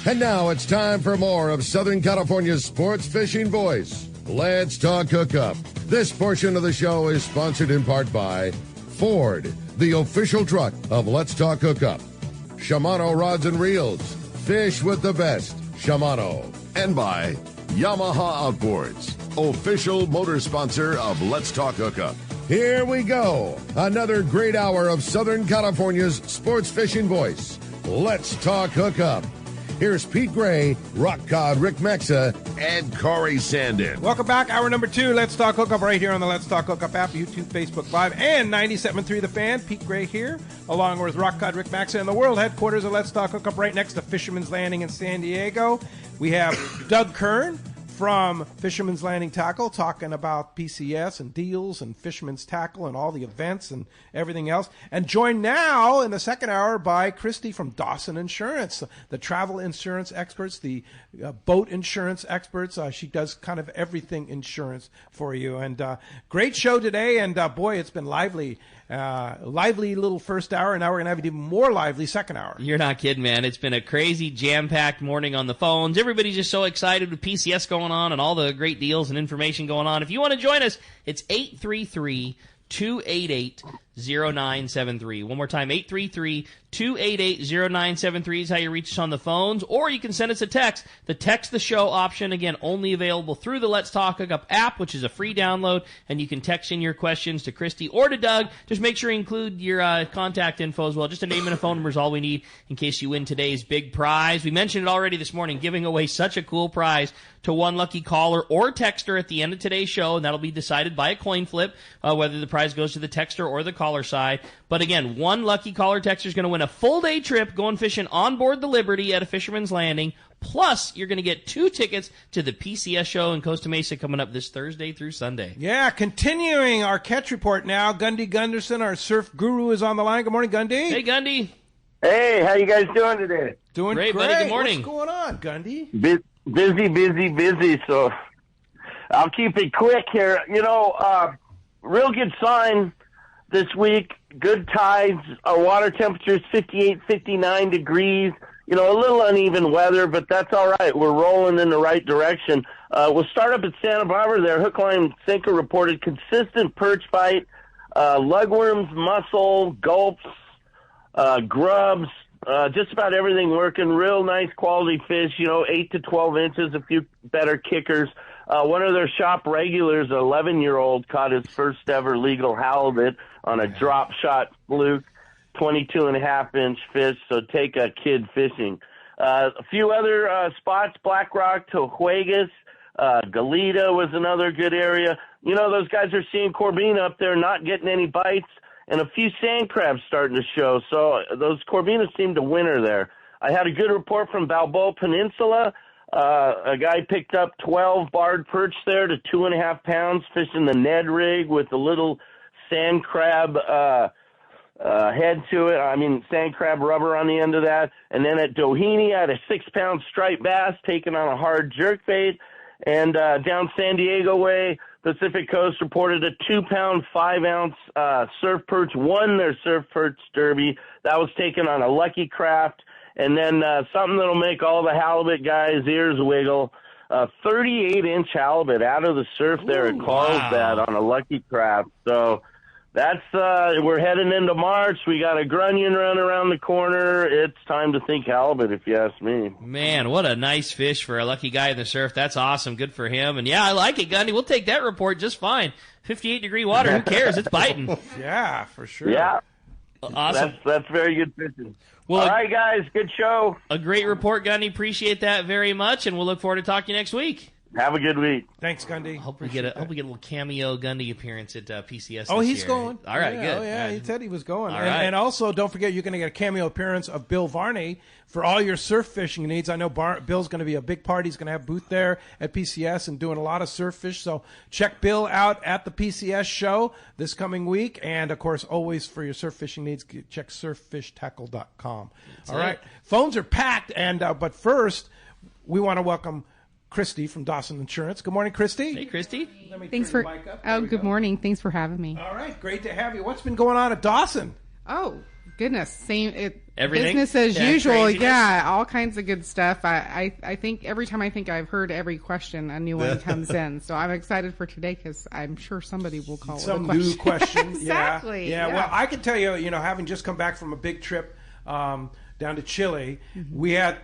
And now it's time for more of Southern California's sports fishing voice. Let's talk hookup. This portion of the show is sponsored in part by Ford, the official truck of Let's Talk Hookup. Shimano Rods and Reels. Fish with the best. Shimano. And by Yamaha Outboards, official motor sponsor of Let's Talk Hookup. Here we go. Another great hour of Southern California's sports fishing voice. Let's Talk Hookup. Here's Pete Gray, Rock Cod Rick Mexa, and Corey Sandin. Welcome back. Hour number 2, Let's Talk Hookup, right here on the Let's Talk Hookup app, YouTube, Facebook Live, and 97.3 The Fan. Pete Gray here, along with Rock Cod Rick Mexa in the world headquarters of Let's Talk Hookup, right next to Fisherman's Landing in San Diego. We have Doug Kern from Fisherman's Landing Tackle, talking about PCS and deals and Fisherman's Tackle and all the events and everything else. And joined now in the second hour by Kristy from Dawson Insurance, the travel insurance experts, the boat insurance experts. She does kind of everything insurance for you. And great show today. And boy, it's been lively. Lively little first hour, and now we're going to have an even more lively second hour. You're not kidding, man. It's been a crazy, jam-packed morning on the phones. Everybody's just so excited with PCS going on and all the great deals and information going on. If you want to join us, it's 833-288-0973. One more time, 833-288-0973 is how you reach us on the phones, or you can send us a text. The text the show option, again, only available through the Let's Talk Hookup app, which is a free download, and you can text in your questions to Kristy or to Doug. Just make sure you include your contact info as well. Just a name and a phone number is all we need in case you win today's big prize. We mentioned it already this morning, giving away such a cool prize to one lucky caller or texter at the end of today's show, and that'll be decided by a coin flip, whether the prize goes to the texter or the caller side. But again, one lucky caller texter is going to win a full-day trip going fishing on board the Liberty at a Fisherman's Landing. Plus, you're going to get 2 tickets to the PCS show in Costa Mesa coming up this Thursday through Sunday. Yeah, continuing our catch report now. Gundy Gunderson, our surf guru, is on the line. Good morning, Gundy. Hey, Gundy. Hey, how you guys doing today? Doing great, buddy. Good morning. What's going on, Gundy? Busy, so I'll keep it quick here. Real good sign this week. Good tides. Our water temperature is 58, 59 degrees. A little uneven weather, but that's all right. We're rolling in the right direction. We'll start up at Santa Barbara there. Hook, line, sinker reported consistent perch bite, lugworms, mussel, gulps, grubs, just about everything working. Real nice quality fish, 8 to 12 inches, a few better kickers. One of their shop regulars, an 11-year-old, caught his first ever legal halibut on a drop shot fluke, 22.5-inch fish, so take a kid fishing. A few other spots, Black Rock, Tohuegas, Galita was another good area. Those guys are seeing Corbina up there, not getting any bites, and a few sand crabs starting to show. So those Corvinas seem to winter there. I had a good report from Balboa Peninsula. A guy picked up 12 barred perch there to 2.5 pounds, fishing the Ned rig with a little sand crab head to it. Sand crab rubber on the end of that. And then at Doheny, I had a 6-pound striped bass taken on a hard jerkbait. And down San Diego way, Pacific Coast reported a 2-pound, 5-ounce surf perch, won their surf perch derby. That was taken on a Lucky Craft. And then something that'll make all the halibut guys' ears wiggle, 38-inch halibut out of the surf there at Carlsbad on a Lucky Craft. So that's we're heading into March. We got a grunion run around the corner. It's time to think halibut, if you ask me. Man, what a nice fish for a lucky guy in the surf. That's awesome. Good for him. And, yeah, I like it, Gundy. We'll take that report just fine. 58-degree water. Who cares? It's biting. Yeah, for sure. Yeah. Awesome. That's very good fishing. Well, all right, guys. Good show. A great report, Gundy. Appreciate that very much, and we'll look forward to talking to you next week. Have a good week. Thanch, Gundy. Hope we get a little cameo Gundy appearance at PCS. Oh, this he's year. going. All right, yeah, good. Oh, yeah, All right. he said he was going. All right. And also, don't forget, you're going to get a cameo appearance of Bill Varney for all your surf fishing needs. I know Bill's going to be a big part. He's going to have a booth there at PCS and doing a lot of surf fish. So check Bill out at the PCS show this coming week. And, of course, always for your surf fishing needs, check surffishtackle.com. All right. Phones are packed. And but first, we want to welcome Kristy from Dawson Insurance. Good morning, Kristy. Hey, Kristy. Thanks for. Oh, good morning. Thanks for having me. All right, great to have you. What's been going on at Dawson? Oh, goodness, Everything? business as Yeah, usual. craziness? Yeah, all kinds of good stuff. I think every time I think I've heard every question, a new one comes in. So I'm excited for today because I'm sure somebody will call Some with a new question. Exactly. Yeah. Well, I can tell you, having just come back from a big trip down to Chile, we had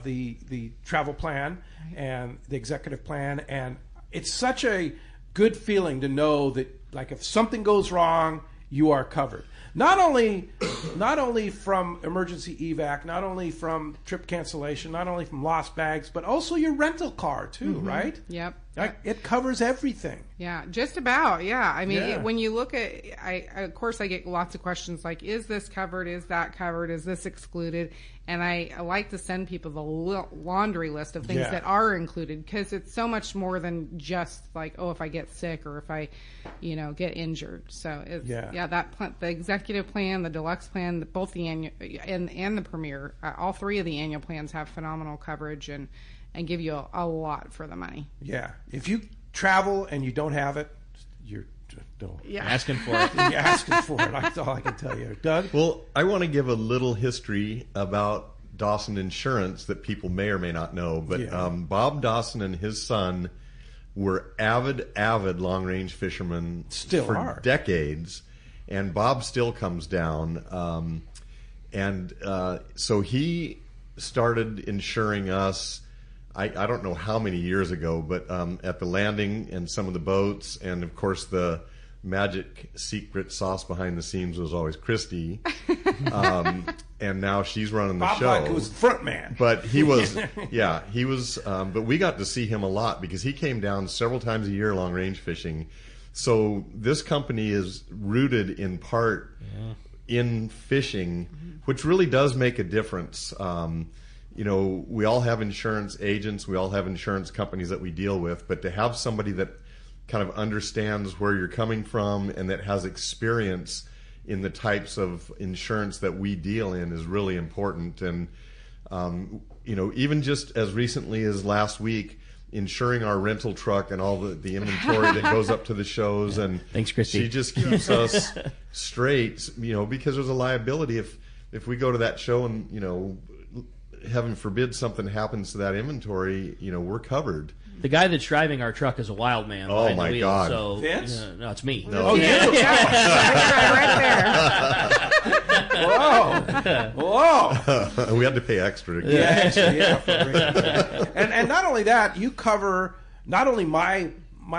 the travel plan and the executive plan, and it's such a good feeling to know that, like, if something goes wrong, you are covered. Not only from emergency evac, not only from trip cancellation, not only from lost bags, but also your rental car too, right? Yep. It covers everything. Yeah, just about. Yeah. I mean, Yeah. when you look at, of course, I get lots of questions like, is this covered? Is that covered? Is this excluded? And I like to send people the laundry list of things Yeah. that are included, because it's so much more than just like, oh, if I get sick or if I, get injured. So it's, the executive plan, the deluxe plan, both the annual and the premier, all three of the annual plans have phenomenal coverage and give you a lot for the money. Yeah. If you travel and you don't have it, you're asking for it. You're asking for it. That's all I can tell you. Doug? Well, I want to give a little history about Dawson Insurance that people may or may not know. But Bob Dawson and his son were avid long-range fishermen for decades. And Bob still comes down. So he started insuring us, I don't know how many years ago, but at the landing and some of the boats, and of course the magic secret sauce behind the scenes was always Kristy, and now she's running the show. Bob was front man, but he was, he was. But we got to see him a lot because he came down several times a year long range fishing. So this company is rooted in part in fishing, which really does make a difference. We all have insurance agents, we all have insurance companies that we deal with, but to have somebody that kind of understands where you're coming from and that has experience in the types of insurance that we deal in is really important. And, even just as recently as last week, insuring our rental truck and all the inventory that goes up to the shows. And thanks, Kristy. She just keeps us straight, because there's a liability if we go to that show and, heaven forbid something happens to that inventory, we're covered. The guy that's driving our truck is a wild man. Oh my God! So, Vince? No, it's me. No. Oh, yeah. Right there. Whoa! We had to pay extra. And not only that, you cover not only my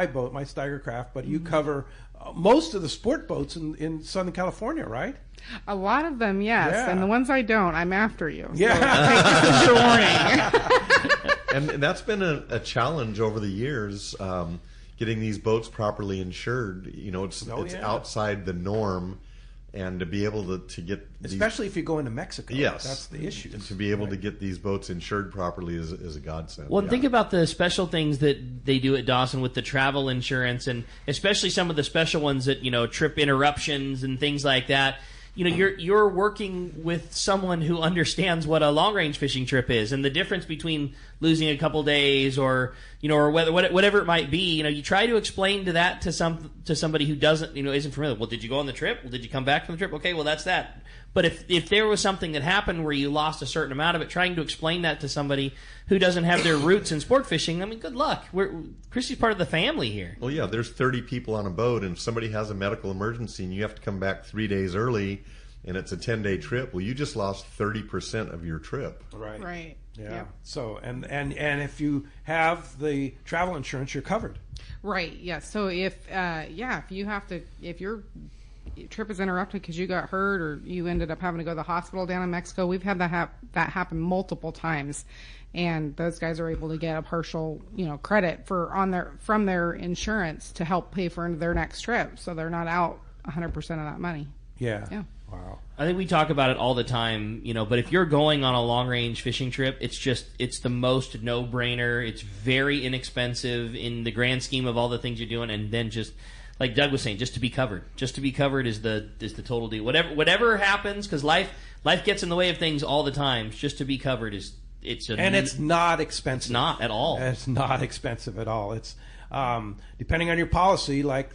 boat, my Steiger craft, but you cover most of the sport boats in Southern California, right? A lot of them, yes. Yeah. And the ones I don't, I'm after you. So Yeah. take this as your warning. And that's been a challenge over the years, getting these boats properly insured. It's outside the norm, and to be able to get especially if you go into Mexico. Yes, that's the issue. To be able to get these boats insured properly is a godsend. Well, think about the special things that they do at Dawson with the travel insurance, and especially some of the special ones that trip interruptions and things like that. You're working with someone who understands what a long range fishing trip is, and the difference between losing a couple days or whatever it might be. You try to explain to somebody who doesn't isn't familiar. Well, did you go on the trip? Well, did you come back from the trip? Okay, well that's that. But if there was something that happened where you lost a certain amount of it, trying to explain that to somebody who doesn't have their roots in sport fishing, I mean, good luck. Kristy's part of the family here. Well, yeah, there's 30 people on a boat, and if somebody has a medical emergency and you have to come back 3 days early, and it's a 10-day trip, well, you just lost 30% of your trip. Right. Right. Yeah. Yep. So and if you have the travel insurance, you're covered. Right. Yeah. So if your trip is interrupted because you got hurt or you ended up having to go to the hospital down in Mexico, we've had that happen multiple times, and those guys are able to get a partial credit from their insurance to help pay for their next trip, so they're not out 100% of that money. Yeah. Yeah. Wow. I think we talk about it all the time, but if you're going on a long-range fishing trip, it's the most no-brainer. It's very inexpensive in the grand scheme of all the things you're doing, and then just, like Doug was saying, just to be covered. Just to be covered is the total deal. Whatever happens, because life gets in the way of things all the time, just to be covered it's not expensive. It's not at all. It's not expensive at all. It's depending on your policy, like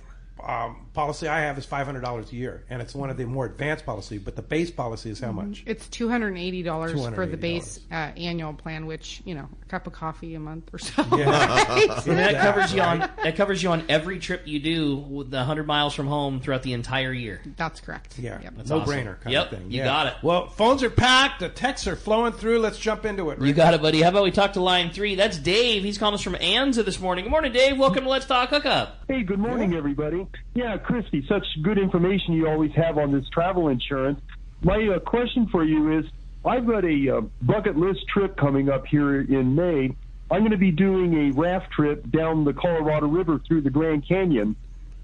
policy I have is $500 a year, and it's one of the more advanced policies. But the base policy is how much? It's $280 for the base annual plan, which a cup of coffee a month or so. Yeah. And that covers you on every trip you do with the 100 miles from home throughout the entire year. That's correct. Yeah, Yep. no brainer kind of thing. You got it. Well, phones are packed. The texts are flowing through. Let's jump into it. Rick. You got it, buddy. How about we talk to line 3? That's Dave. He's calling us from Anza this morning. Good morning, Dave. Welcome to Let's Talk Hookup. Hey, good morning, everybody. Yeah, Kristy, such good information you always have on this travel insurance. My question for you is, I've got a bucket list trip coming up here in May. I'm going to be doing a raft trip down the Colorado River through the Grand Canyon.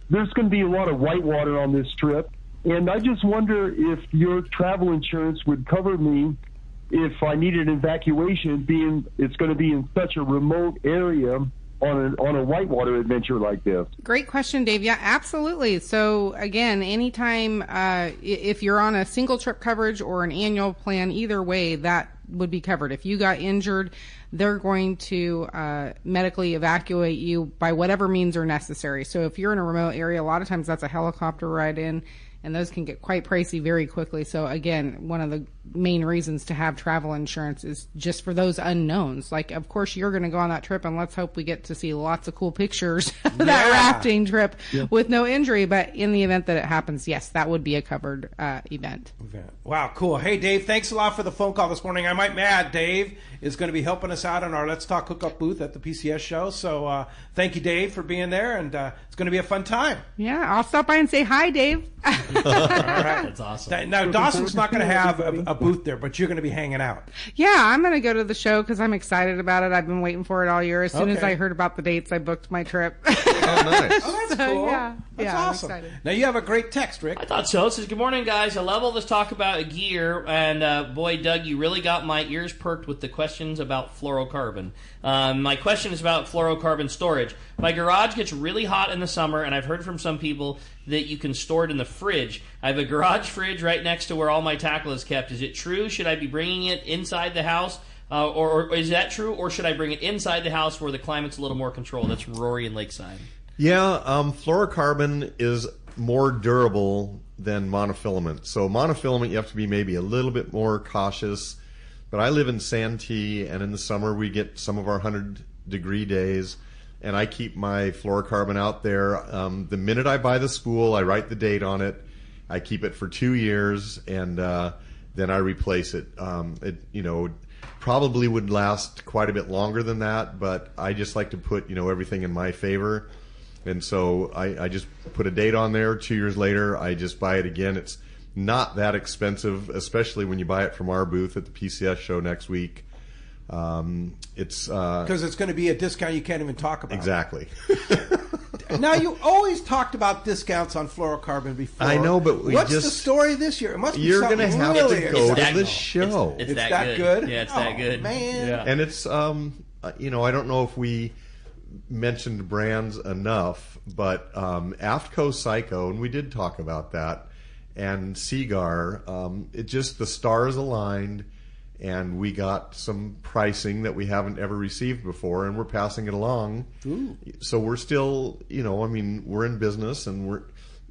There's going to be a lot of whitewater on this trip, and I just wonder if your travel insurance would cover me if I needed an evacuation, being it's going to be in such a remote area on a whitewater adventure like this. Great question, Dave. Yeah, absolutely. So again, anytime if you're on a single trip coverage or an annual plan, either way, that would be covered. If you got injured, they're going to medically evacuate you by whatever means are necessary. So if you're in a remote area, a lot of times that's a helicopter ride in, and those can get quite pricey very quickly. So again, one of the main reasons to have travel insurance is just for those unknowns. Like, of course, you're going to go on that trip, and let's hope we get to see lots of cool pictures of that rafting trip with no injury. But in the event that it happens, yes, that would be a covered event. Wow, cool. Hey, Dave, thanks a lot for the phone call this morning. I might add, Dave is going to be helping us out in our Let's Talk Hookup booth at the PCS show. So thank you, Dave, for being there, and it's going to be a fun time. Yeah, I'll stop by and say hi, Dave. All right. That's awesome. Now, Dawson's not going to have a booth there, but you're going to be hanging out. Yeah, I'm going to go to the show because I'm excited about it. I've been waiting for it all year. As soon as I heard about the dates, I booked my trip. Oh, nice. Oh, that's cool. That's awesome. I'm excited. Now, you have a great text, Rick. I thought so. It says, good morning, guys. I love all this talk about gear. And boy, Doug, you really got my ears perked with the questions about fluorocarbon. My question is about fluorocarbon storage. My garage gets really hot in the summer, and I've heard from some people that you can store it in the fridge. I have a garage fridge right next to where all my tackle is kept. Is it true? Should I be bringing it inside the house? Or is that true? Or should I bring it inside the house where the climate's a little more controlled? That's Rory in Lakeside. Yeah, fluorocarbon is more durable than monofilament. So monofilament, you have to be maybe a little bit more cautious. But I live in Santee, and in the summer we get some of our 100-degree days, and I keep my fluorocarbon out there. The minute I buy the spool, I write the date on it. I keep it for 2 years, and then I replace it. It probably would last quite a bit longer than that, but I just like to put everything in my favor. And so I just put a date on there. 2 years later, I just buy it again. It's not that expensive, especially when you buy it from our booth at the PCS show next week. It's because it's going to be a discount you can't even talk about. Exactly. Now, you always talked about discounts on fluorocarbon before. I know, but what's the story this year? It must be you're something going to have really to go to exciting. the show. It's that good? Yeah, it's that good. Man. Yeah. And it's, I don't know if we mentioned brands enough, but AFTCO Psycho, and we did talk about that, and Seagar, it just, the stars aligned, and we got some pricing that we haven't ever received before, and we're passing it along. Ooh. So we're still, we're in business, and we're,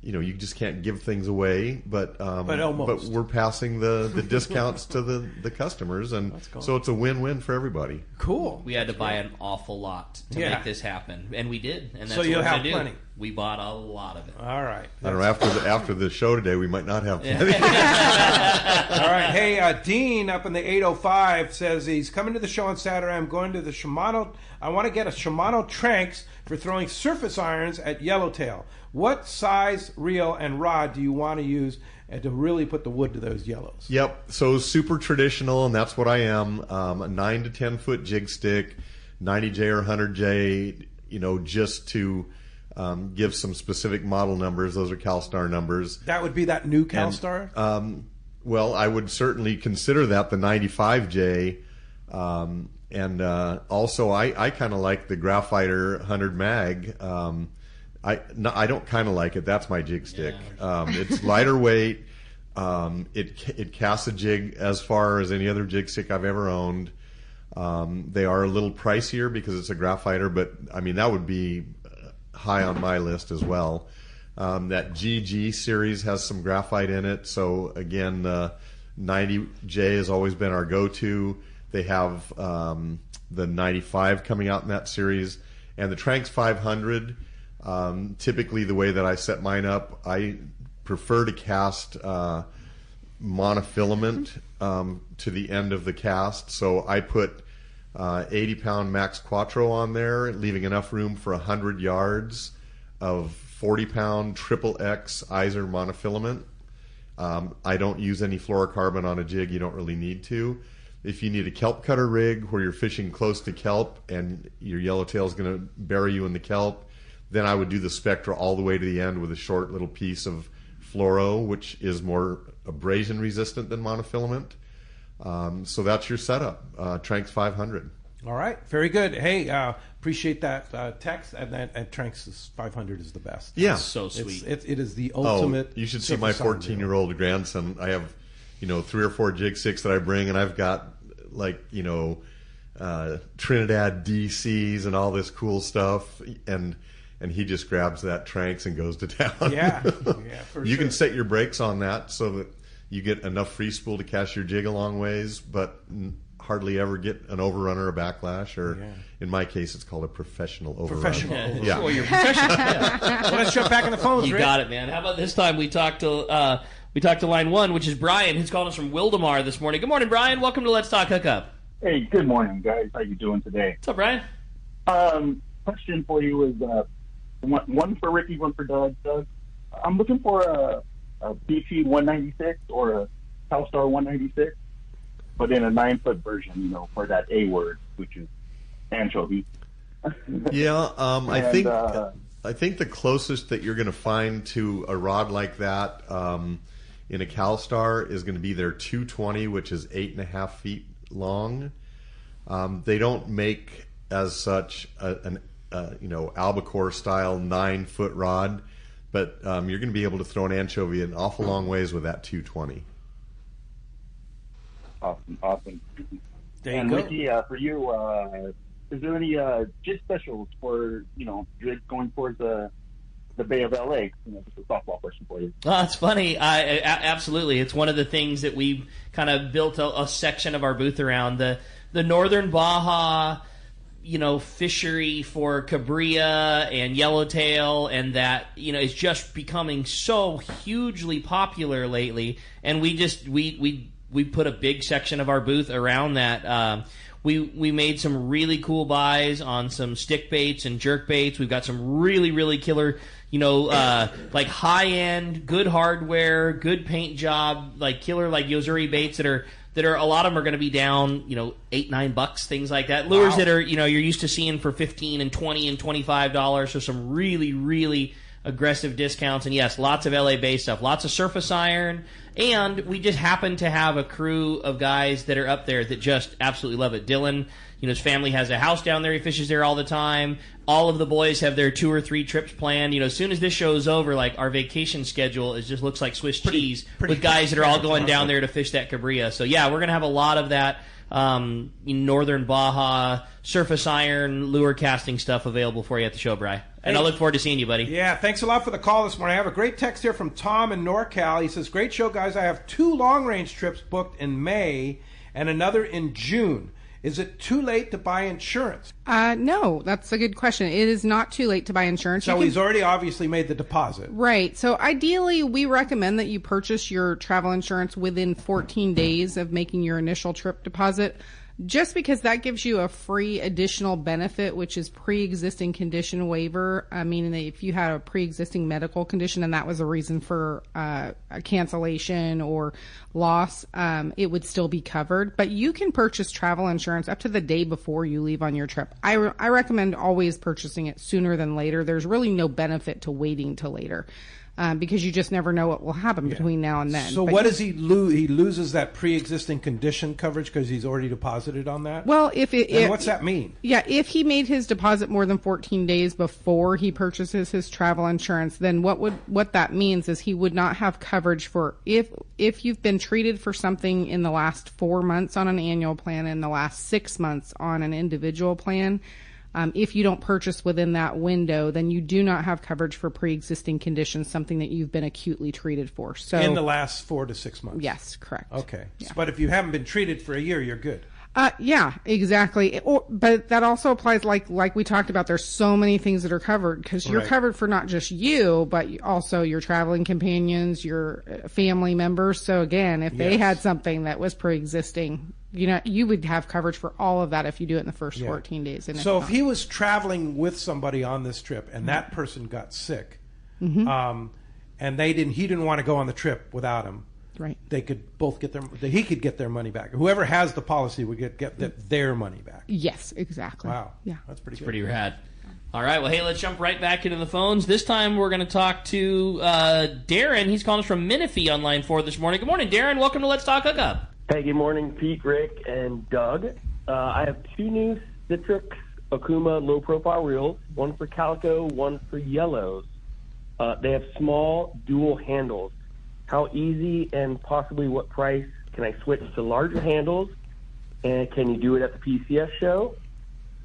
you just can't give things away, but almost. But we're passing the discounts to the customers, and cool. So it's a win-win for everybody. Cool. We had to buy an awful lot to make this happen, and we did. And that's So what you'll we're have gonna do. plenty. We bought a lot of it. All right. I don't know, after the show today, we might not have plenty. All right. Hey, Dean up in the 805 says he's coming to the show on Saturday. I'm going to the Shimano. I want to get a Shimano Tranx for throwing surface irons at yellowtail. What size reel and rod do you want to use to really put the wood to those yellows? Yep. So super traditional, and that's what I am. A 9 to 10 foot jig stick, 90J or 100J. Just to give some specific model numbers. Those are CalStar numbers. That would be that new CalStar? Well, I would certainly consider that the 95J. And also, I kind of like the Graphiter 100 mag. I don't kind of like it. That's my jig stick. Yeah. It's lighter weight. It casts a jig as far as any other jig stick I've ever owned. They are a little pricier because it's a Graphiter, but I mean that would be high on my list as well. That GG series has some graphite in it. So again, 90J has always been our go-to. They have the 95 coming out in that series. And the Tranx 500, typically the way that I set mine up, I prefer to cast monofilament to the end of the cast. So I put 80-pound Max Quattro on there, leaving enough room for 100 yards of 40-pound Triple X Iser monofilament. I don't use any fluorocarbon on a jig. You don't really need to. If you need a kelp cutter rig where you're fishing close to kelp and your yellowtail is going to bury you in the kelp, then I would do the Spectra all the way to the end with a short little piece of fluoro, which is more abrasion resistant than monofilament. So that's your setup, Tranx 500. All right, very good. Hey, appreciate that text. And Tranx 500 is the best. Yeah, so sweet. It is the ultimate. You should see my 14-year-old grandson. I have, 3 or 4 jig sticks that I bring, and I've got Trinidad DCs and all this cool stuff, and he just grabs that Tranx and goes to town. Yeah, You can set your brakes on that so that you get enough free spool to cast your jig a long ways, but hardly ever get an overrun or a backlash, or in my case, it's called a professional overrun. Yeah. Well, you're professional. Well, let's jump back in the phones. You Rick. got it, man. How about this time we talked to line one, which is Brian, who's calling us from Wildemar this morning. Good morning, Brian. Welcome to Let's Talk Hookup. Hey, good morning, guys. How you doing today? What's up, Brian? Question for you is one for Ricky, one for Doug. Doug, I'm looking for a BP 196 or a Telstar 196, but in a 9-foot version, for that A word, which is anchovy. Yeah, I think the closest that you're going to find to a rod like that in a CalStar is going to be their 220, which is 8.5 feet long. They don't make as such an albacore style 9-foot rod, but you're going to be able to throw an anchovy an awful long ways with that 220. Awesome. There you go. Ricky, for you, is there any jig specials for jigs going towards the Bay of LA? Just a softball question for you. Oh, it's funny. Absolutely, it's one of the things that we kind of built a section of our booth around. The Northern Baja, fishery for cabria and yellowtail, and that is just becoming so hugely popular lately. And we put a big section of our booth around that. We made some really cool buys on some stick baits and jerk baits. We've got some really, really killer, like high-end, good hardware, good paint job, like killer, like Yozuri baits that are a lot of them are going to be down, $8-9, things like that. Lures that are, you're used to seeing for $15 and $20 and $25. So some really, really aggressive discounts. And yes, lots of LA-based stuff, lots of surface iron. And we just happen to have a crew of guys that are up there that just absolutely love it. Dylan, his family has a house down there. He fishes there all the time. All of the boys have their 2 or 3 trips planned. As soon as this show's over, like our vacation schedule just looks like Swiss cheese with guys that are all going down there to fish that cabria. So yeah, we're going to have a lot of that Northern Baja surface iron lure casting stuff available for you at the show, Bri. And I look forward to seeing you, buddy. Yeah, thanks a lot for the call this morning. I have a great text here from Tom in NorCal. He says, great show, guys. I have 2 long-range trips booked in May and another in June. Is it too late to buy insurance? No, that's a good question. It is not too late to buy insurance. So he's already obviously made the deposit. Right. So ideally, we recommend that you purchase your travel insurance within 14 days of making your initial trip deposit, just because that gives you a free additional benefit, which is pre-existing condition waiver. Meaning that if you had a pre-existing medical condition and that was a reason for a cancellation or loss, it would still be covered. But you can purchase travel insurance up to the day before you leave on your trip. I recommend always purchasing it sooner than later. There's really no benefit to waiting till later. Because you just never know what will happen between now and then. So what does he lose? He loses that pre-existing condition coverage because he's already deposited on that? Well, what's that mean? Yeah, if he made his deposit more than 14 days before he purchases his travel insurance, then what that means is he would not have coverage for if you've been treated for something in the last 4 months on an annual plan and the last 6 months on an individual plan. If you don't purchase within that window, then you do not have coverage for pre-existing conditions, something that you've been acutely treated for. So in the last 4 to 6 months. Yes, correct. Okay. Yeah. But if you haven't been treated for a year, you're good. Yeah, exactly. But that also applies, like we talked about. There's so many things that are covered because you're covered for not just you, but also your traveling companions, your family members. So again, if they had something that was pre-existing, you would have coverage for all of that if you do it in the first 14 days. And so if he was traveling with somebody on this trip and that person got sick, and he didn't want to go on the trip without him. Right. They could both get he could get their money back. Whoever has the policy would get their money back. Yes, exactly. Wow. Yeah. That's pretty good. Pretty rad. All right. Well, hey, let's jump right back into the phones. This time we're going to talk to Darren. He's calling us from Menifee on line 4 this morning. Good morning, Darren. Welcome to Let's Talk Hookup. Hey, good morning, Pete, Rick, and Doug. I have 2 new Citrix Okuma low-profile reels, one for calico, one for yellows. They have small dual handles. How easy and possibly what price can I switch to larger handles? And can you do it at the PCS show?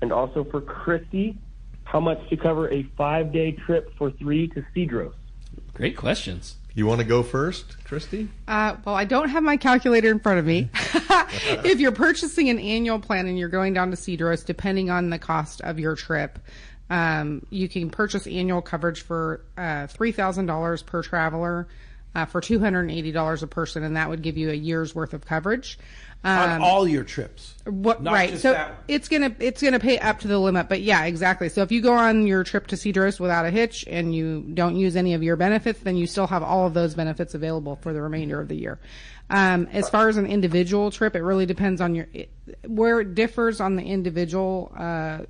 And also for Kristy, how much to cover a 5-day trip for 3 to Cedros? Great questions. You want to go first, Kristy? Well, I don't have my calculator in front of me. If you're purchasing an annual plan and you're going down to Cedros, depending on the cost of your trip, you can purchase annual coverage for $3,000 per traveler. For $280 a person, and that would give you a year's worth of coverage on all your trips. Right. So it's gonna pay up to the limit. But yeah, exactly. So if you go on your trip to Cedros without a hitch and you don't use any of your benefits, then you still have all of those benefits available for the remainder of the year. As far as an individual trip, it really depends on where it differs on the individual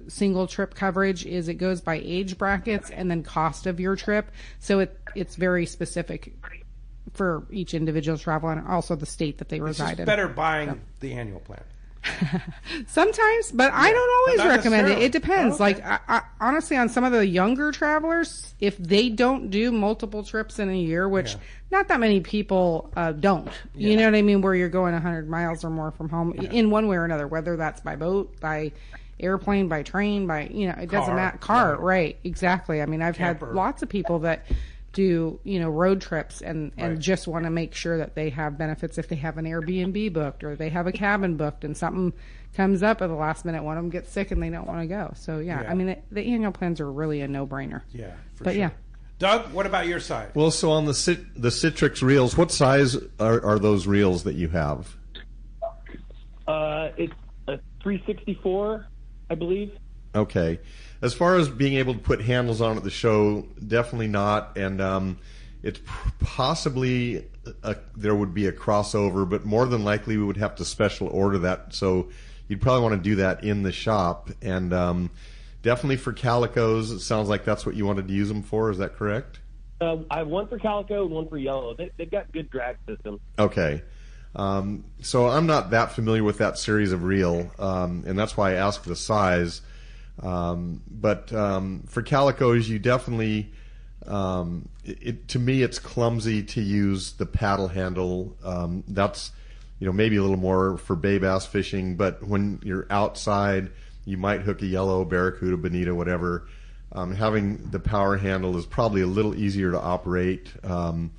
single trip coverage is it goes by age brackets and then cost of your trip. So it's very specific for each individual traveler and also the state that they reside in. It's better buying the annual plan. Sometimes, but I don't always recommend it. It depends. Oh, okay. Like, I, honestly, on some of the younger travelers, if they don't do multiple trips in a year, which not that many people don't, you know what I mean, where you're going 100 miles or more from home in one way or another, whether that's by boat, by airplane, by train, by, it doesn't matter. Car, right, exactly. I mean, I've had lots of people that do road trips and just want to make sure that they have benefits if they have an Airbnb booked or they have a cabin booked and something comes up at the last minute, one of them gets sick and they don't want to go. So I mean the annual plans are really a no-brainer. Yeah, but sure. Doug, what about your side? Well, so on the Citrix reels, what size are those reels that you have? It's a 364, I believe. Okay. As far as being able to put handles on at the show, definitely not. And it's possibly there would be a crossover, but more than likely we would have to special order that. So you'd probably want to do that in the shop. And definitely for calicos, it sounds like that's what you wanted to use them for. Is that correct? I have one for calico and one for yellow. They've got good drag systems. Okay. So I'm not that familiar with that series of reel, and that's why I asked the size. But for calicos, you definitely, to me, it's clumsy to use the paddle handle. That's, maybe a little more for bay bass fishing, but when you're outside, you might hook a yellow, barracuda, bonita, whatever. Having the power handle is probably a little easier to operate. What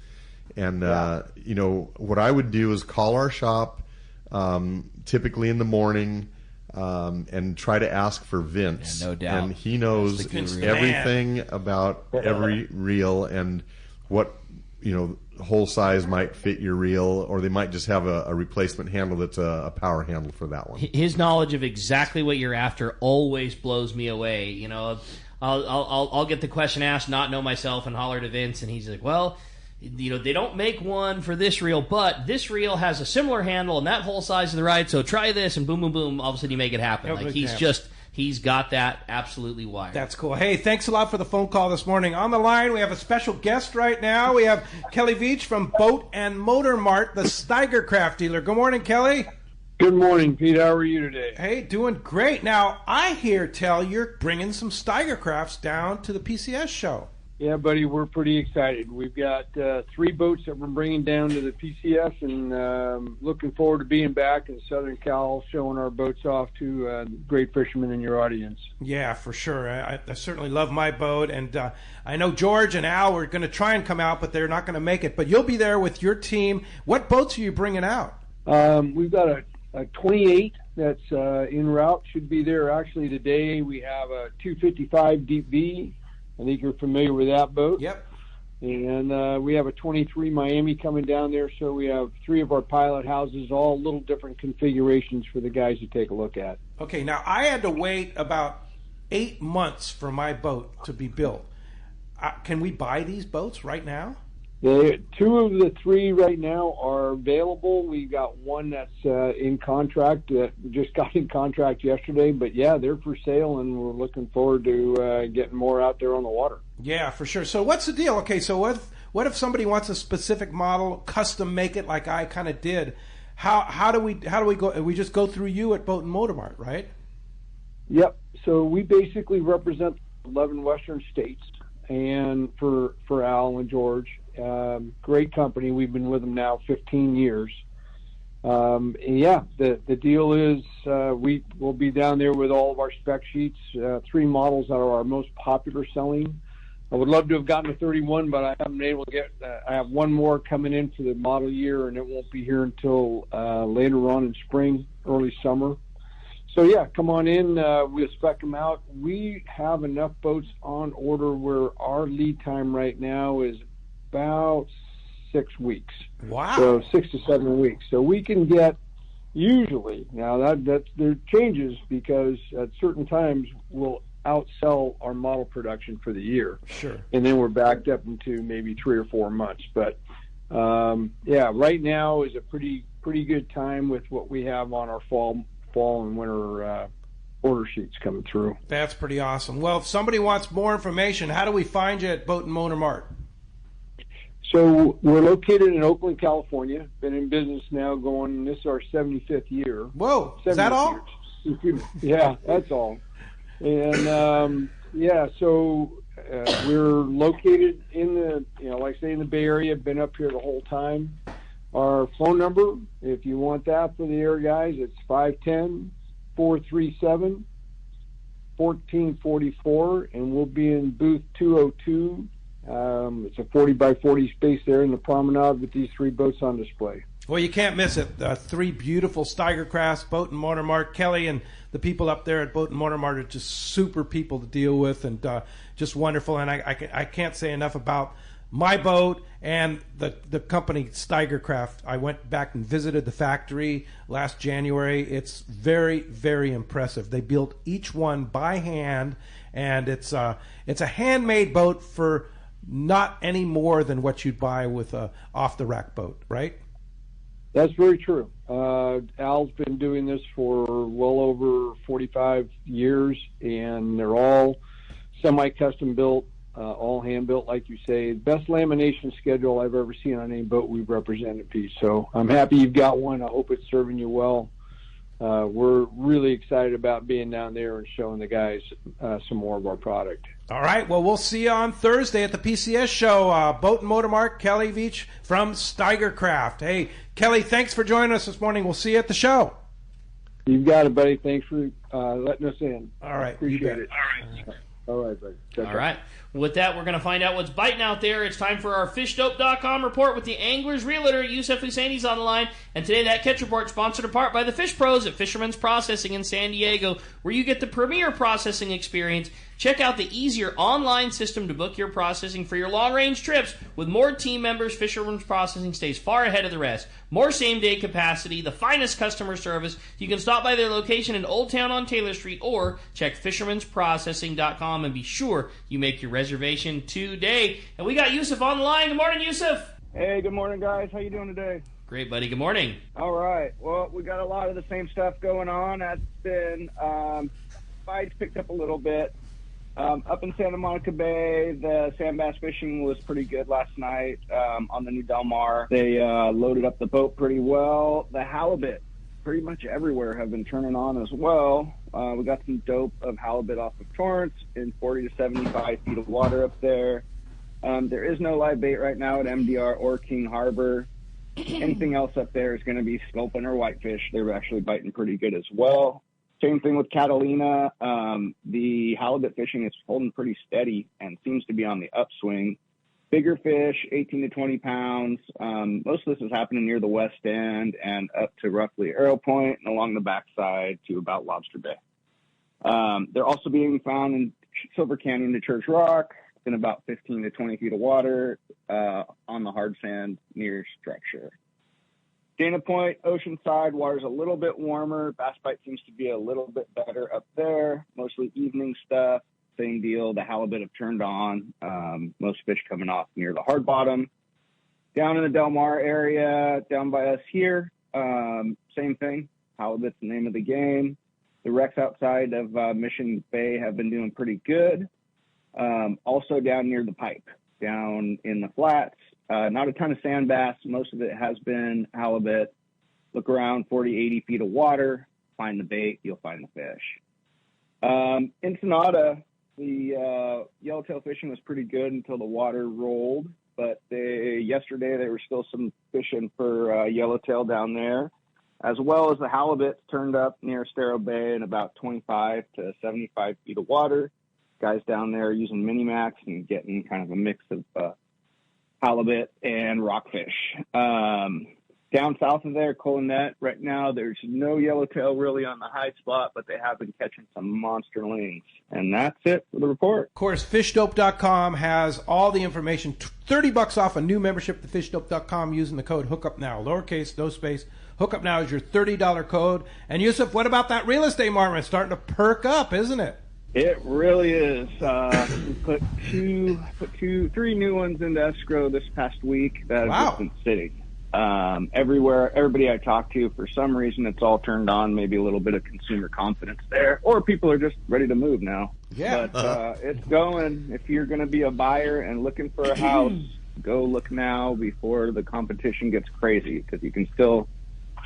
I would do is call our shop, typically in the morning, and try to ask for Vince. Yeah, no doubt. And he knows everything about every reel and what, whole size might fit your reel, or they might just have a replacement handle that's a power handle for that one. His knowledge of exactly what you're after always blows me away. I'll get the question asked, not know myself, and holler to Vince, and he's like, well, they don't make one for this reel, but this reel has a similar handle and that whole size to the right, so try this, and boom, boom, boom, all of a sudden you make it happen. He's got that absolutely wired. That's cool. Hey, thanks a lot for the phone call this morning. On the line, we have a special guest right now. We have Kelly Veach from Boat and Motor Mart, the Steiger Craft dealer. Good morning, Kelly. Good morning, Pete. How are you today? Hey, doing great. Now, I hear tell you're bringing some Steiger Crafts down to the PCS show. Yeah, buddy, we're pretty excited. We've got 3 boats that we're bringing down to the PCS, and looking forward to being back in Southern Cal, showing our boats off to great fishermen in your audience. Yeah, for sure. I certainly love my boat, and I know George and Al were going to try and come out, but they're not going to make it. But you'll be there with your team. What boats are you bringing out? We've got a 28 that's en route, should be there actually today. We have a 255 Deep V. I think you're familiar with that boat. Yep. And we have a 23 Miami coming down there, so we have 3 of our pilot houses, all little different configurations for the guys to take a look at. Okay, now I had to wait about 8 months for my boat to be built. Can we buy these boats right now? 2 of the 3 right now are available. We got one that's in contract that just got in contract yesterday. But yeah, they're for sale, and we're looking forward to getting more out there on the water. Yeah, for sure. So what's the deal? Okay, so what if somebody wants a specific model, custom make it like I kind of did? How do we go? We just go through you at Boat and Motor Mart, right? Yep. So we basically represent 11 Western states, and for Al and George. Great company. We've been with them now 15 years. And yeah, the deal is we will be down there with all of our spec sheets, 3 models that are our most popular selling. I would love to have gotten a 31, but I haven't been able to get. I have one more coming in for the model year, and it won't be here until later on in spring, early summer. So yeah, come on in. We'll spec them out. We have enough boats on order where our lead time right now is about 6 weeks. Wow. So 6 to 7 weeks. So we can get usually, now that there changes because at certain times we'll outsell our model production for the year. Sure. And then we're backed up into maybe 3 or 4 months. But yeah, right now is a pretty good time with what we have on our fall and winter order sheets coming through. That's pretty awesome. Well, if somebody wants more information, how do we find you at Boat and Motor Mart? So we're located in Oakland, California. Been in business now this is our 75th year. Whoa, is that all? Yeah, that's all. And yeah, so we're located in the, like I say, in the Bay Area. Been up here the whole time. Our phone number, if you want that for the air guys, it's 510-437-1444, and we'll be in booth 202. It's a 40 by 40 space there in the promenade with these 3 boats on display. Well, you can't miss it. 3 beautiful Steiger crafts, Boat and Motor Mart. Kelly and the people up there at Boat and Motor Mart are just super people to deal with, and just wonderful. And I can't say enough about my boat and the company Steiger Craft. I went back and visited the factory last January. It's very, very impressive. They built each one by hand, and it's a handmade boat for not any more than what you'd buy with a off-the-rack boat, right? That's very true. Al's been doing this for well over 45 years, and they're all semi-custom built, all hand-built, like you say. Best lamination schedule I've ever seen on any boat we've represented, Pete. So I'm happy you've got one. I hope it's serving you well. We're really excited about being down there and showing the guys some more of our product. All right. Well, we'll see you on Thursday at the PCS show. Boat and Motor Mart, Kelly Veach from Steiger Craft. Hey, Kelly, thanks for joining us this morning. We'll see you at the show. You've got it, buddy. Thanks for letting us in. All right. Appreciate it. All right, buddy. All right. With that, we're going to find out what's biting out there. It's time for our FishDope.com report with the Angler's Realtor. Yusuf Husseini's on the line. And today, that catch report sponsored in part by the Fish Pros at Fisherman's Processing in San Diego, where you get the premier processing experience. Check out the easier online system to book your processing for your long-range trips. With more team members, Fisherman's Processing stays far ahead of the rest. More same-day capacity, the finest customer service. You can stop by their location in Old Town on Taylor Street or check fishermansprocessing.com and be sure you make your reservation today. And we got Yusuf on the line. Good morning, Yusuf. Hey, good morning, guys. How you doing today? Great, buddy. Good morning. All right. Well, we got a lot of the same stuff going on. That's been fights picked up a little bit. Up in Santa Monica Bay, the sand bass fishing was pretty good last night on the new Del Mar. They loaded up the boat pretty well. The halibut, pretty much everywhere, have been turning on as well. We got some dope of halibut off of Torrance in 40 to 75 feet of water up there. There is no live bait right now at MDR or King Harbor. Anything else up there is going to be sculpin or whitefish. They're actually biting pretty good as well. Same thing with Catalina. The halibut fishing is holding pretty steady and seems to be on the upswing. Bigger fish, 18 to 20 pounds. Most of this is happening near the west end and up to roughly Arrow Point and along the backside to about Lobster Bay. They're also being found in Silver Canyon to Church Rock in about 15 to 20 feet of water on the hard sand near structure. Dana Point, Oceanside, water's a little bit warmer. Bass bite seems to be a little bit better up there. Mostly evening stuff. Same deal. The halibut have turned on. Most fish coming off near the hard bottom. Down in the Del Mar area, down by us here, same thing. Halibut's the name of the game. The wrecks outside of Mission Bay have been doing pretty good. Also down near the pipe, down in the flats. Not a ton of sand bass. Most of it has been halibut. Look around 40, 80 feet of water. Find the bait. You'll find the fish. Ensenada, the yellowtail fishing was pretty good until the water rolled. But yesterday there were still some fishing for yellowtail down there, as well as the halibut turned up near Estero Bay in about 25 to 75 feet of water. Guys down there using Minimax and getting kind of a mix of halibut and rockfish. Down south of there, Colonet, right now there's no yellowtail really on the high spot, but they have been catching some monster lings. And that's it for the report. Of course, fishdope.com has all the information. $30 off a new membership to fishdope.com using the code HookupNow. Lowercase, no space. HookupNow is your $30 code. And Yusuf, what about that real estate market? It's starting to perk up, isn't it? It really is. We put three new ones into escrow this past week that have just been sitting. Everybody I talk to, for some reason, it's all turned on. Maybe a little bit of consumer confidence there, or people are just ready to move now. Yeah, but it's going. If you're going to be a buyer and looking for a house, go look now before the competition gets crazy, because you can still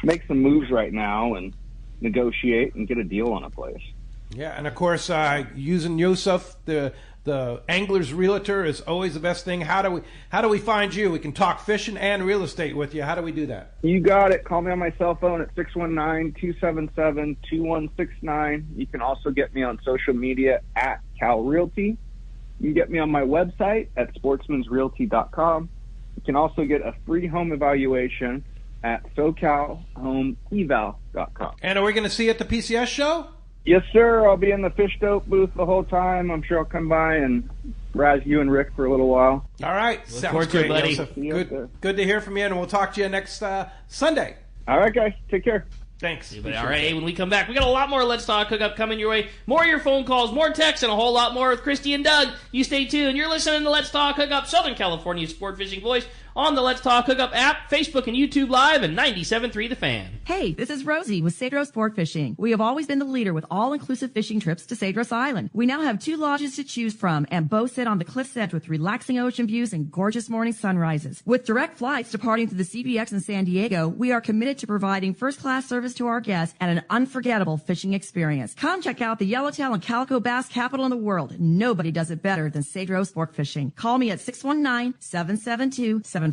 make some moves right now and negotiate and get a deal on a place. Yeah, and of course, using Yusuf, the angler's realtor, is always the best thing. How do we find you? We can talk fishing and real estate with you. How do we do that? You got it. Call me on my cell phone at 619-277-2169. You can also get me on social media at Cal Realty. You can get me on my website at sportsmansrealty.com. You can also get a free home evaluation at SoCalHomeEval.com. And are we going to see you at the PCS show? Yes, sir. I'll be in the Fish Dope booth the whole time. I'm sure I'll come by and razz you and Rick for a little while. All right. Look forward to it, buddy. Good to hear from you, and we'll talk to you next Sunday. All right, guys. Take care. Thanks. All right, hey, when we come back, we got a lot more Let's Talk Hookup coming your way. More of your phone calls, more texts, and a whole lot more with Kristy and Doug. You stay tuned. You're listening to Let's Talk Hookup, Southern California's sport fishing voice, on the Let's Talk Hookup app, Facebook and YouTube Live, and 97.3 The Fan. Hey, this is Rosie with Cedros Sport Fishing. We have always been the leader with all-inclusive fishing trips to Cedros Island. We now have 2 lodges to choose from, and both sit on the cliff's edge with relaxing ocean views and gorgeous morning sunrises. With direct flights departing to the CBX in San Diego, we are committed to providing first-class service to our guests and an unforgettable fishing experience. Come check out the yellowtail and calico bass capital in the world. Nobody does it better than Cedros Sport Fishing. Call me at 619-772-7570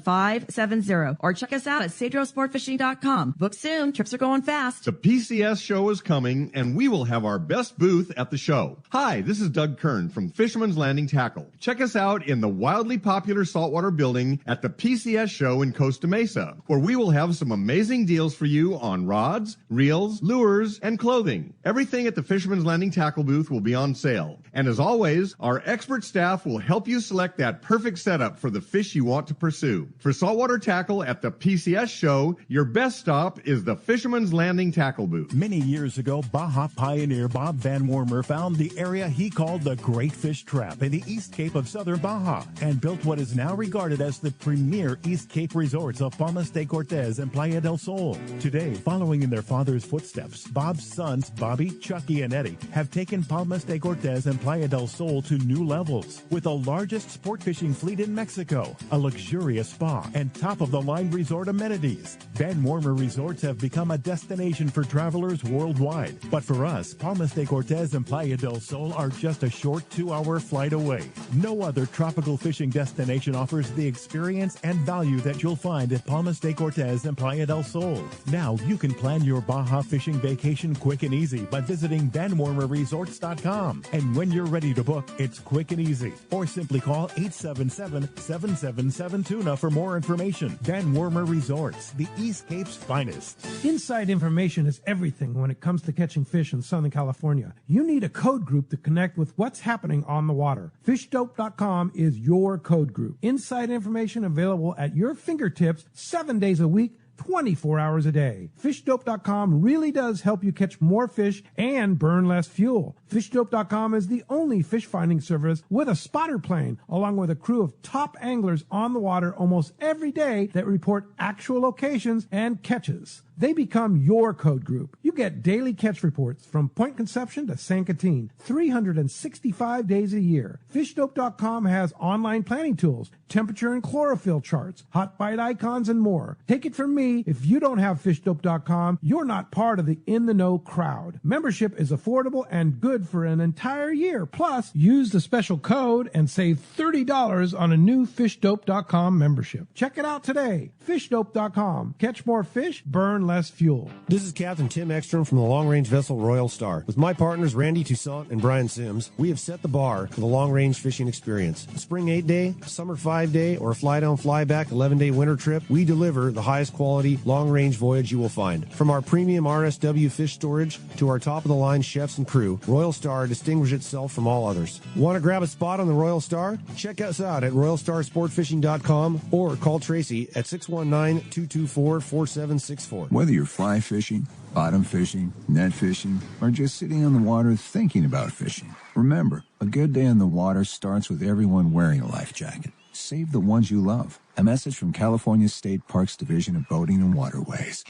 or check us out at cedrosportfishing.com. Book soon. Trips are going fast. The PCS show is coming, and we will have our best booth at the show. Hi, this is Doug Kern from Fisherman's Landing Tackle. Check us out in the wildly popular saltwater building at the PCS show in Costa Mesa, where we will have some amazing deals for you on rods, reels, lures, and clothing. Everything at the Fisherman's Landing Tackle booth will be on sale. And as always, our expert staff will help you select that perfect setup for the fish you want to pursue. For saltwater tackle at the PCS show, your best stop is the Fisherman's Landing Tackle booth. Many years ago, Baja pioneer Bob Van Wormer found the area he called the Great Fish Trap in the East Cape of southern Baja and built what is now regarded as the premier East Cape resorts of Palmas de Cortez and Playa del Sol. Today, following in their father's footsteps, Bob's sons, Bobby, Chucky, and Eddie, have taken Palmas de Cortez and Playa del Sol to new levels with the largest sport fishing fleet in Mexico, a luxurious spa, and top-of-the-line resort amenities. Van Warmer Resorts have become a destination for travelers worldwide. But for us, Palmas de Cortez and Playa del Sol are just a short 2-hour flight away. No other tropical fishing destination offers the experience and value that you'll find at Palmas de Cortez and Playa del Sol. Now you can plan your Baja fishing vacation quick and easy by visiting VanWarmerResorts.com. And when you're ready to book, it's quick and easy. Or simply call 877-777-TUNA for more information. Van Warmer Resorts, the East Cape's finest. Inside information is everything when it comes to catching fish in Southern California. You need a code group to connect with what's happening on the water. FishDope.com is your code group. Inside information available at your fingertips 7 days a week, 24 hours a day. FishDope.com really does help you catch more fish and burn less fuel. FishDope.com is the only fish finding service with a spotter plane, along with a crew of top anglers on the water almost every day that report actual locations and catches. They become your code group. You get daily catch reports from Point Conception to San Quintin, 365 days a year. FishDope.com has online planning tools, temperature and chlorophyll charts, hot bite icons, and more. Take it from me, if you don't have FishDope.com, you're not part of the in-the-know crowd. Membership is affordable and good for an entire year. Plus, use the special code and save $30 on a new FishDope.com membership. Check it out today. FishDope.com. Catch more fish, burn less fuel. This is Captain Tim Ekstrom from the long-range vessel Royal Star. With my partners Randy Toussaint and Brian Sims, we have set the bar for the long-range fishing experience. A spring 8-day, summer 5-day, or a fly-down, fly-back 11-day winter trip, we deliver the highest quality long-range voyage you will find. From our premium RSW fish storage to our top-of-the-line chefs and crew, Royal Star distinguishes itself from all others. Want to grab a spot on the Royal Star? Check us out at RoyalStarSportFishing.com or call Tracy at 619-224-4764. Whether you're fly fishing, bottom fishing, net fishing, or just sitting on the water thinking about fishing, remember, a good day on the water starts with everyone wearing a life jacket. Save the ones you love. A message from California State Parks Division of Boating and Waterways.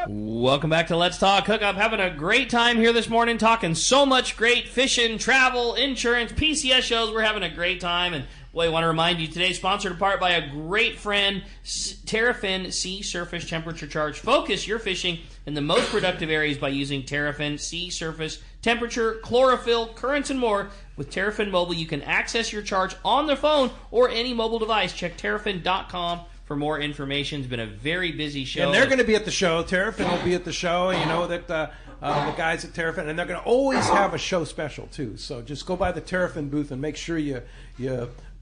Welcome back to Let's Talk Hookup. Having a great time here this morning, talking so much great fishing, travel, insurance, PCS shows. We're having a great time, and boy, I want to remind you, today's sponsored in part by a great friend, Terrafin Sea Surface Temperature Charge. Focus your fishing in the most productive areas by using Terrafin Sea Surface Temperature, chlorophyll, currents, and more. With Terrafin Mobile, you can access your charge on the phone or any mobile device. Check Terrafin.com for more information. It's been a very busy show. And they're going to be at the show. Terrafin will be at the show. You know that the guys at Terrafin, and they're going to always have a show special too. So just go by the Terrafin booth and make sure you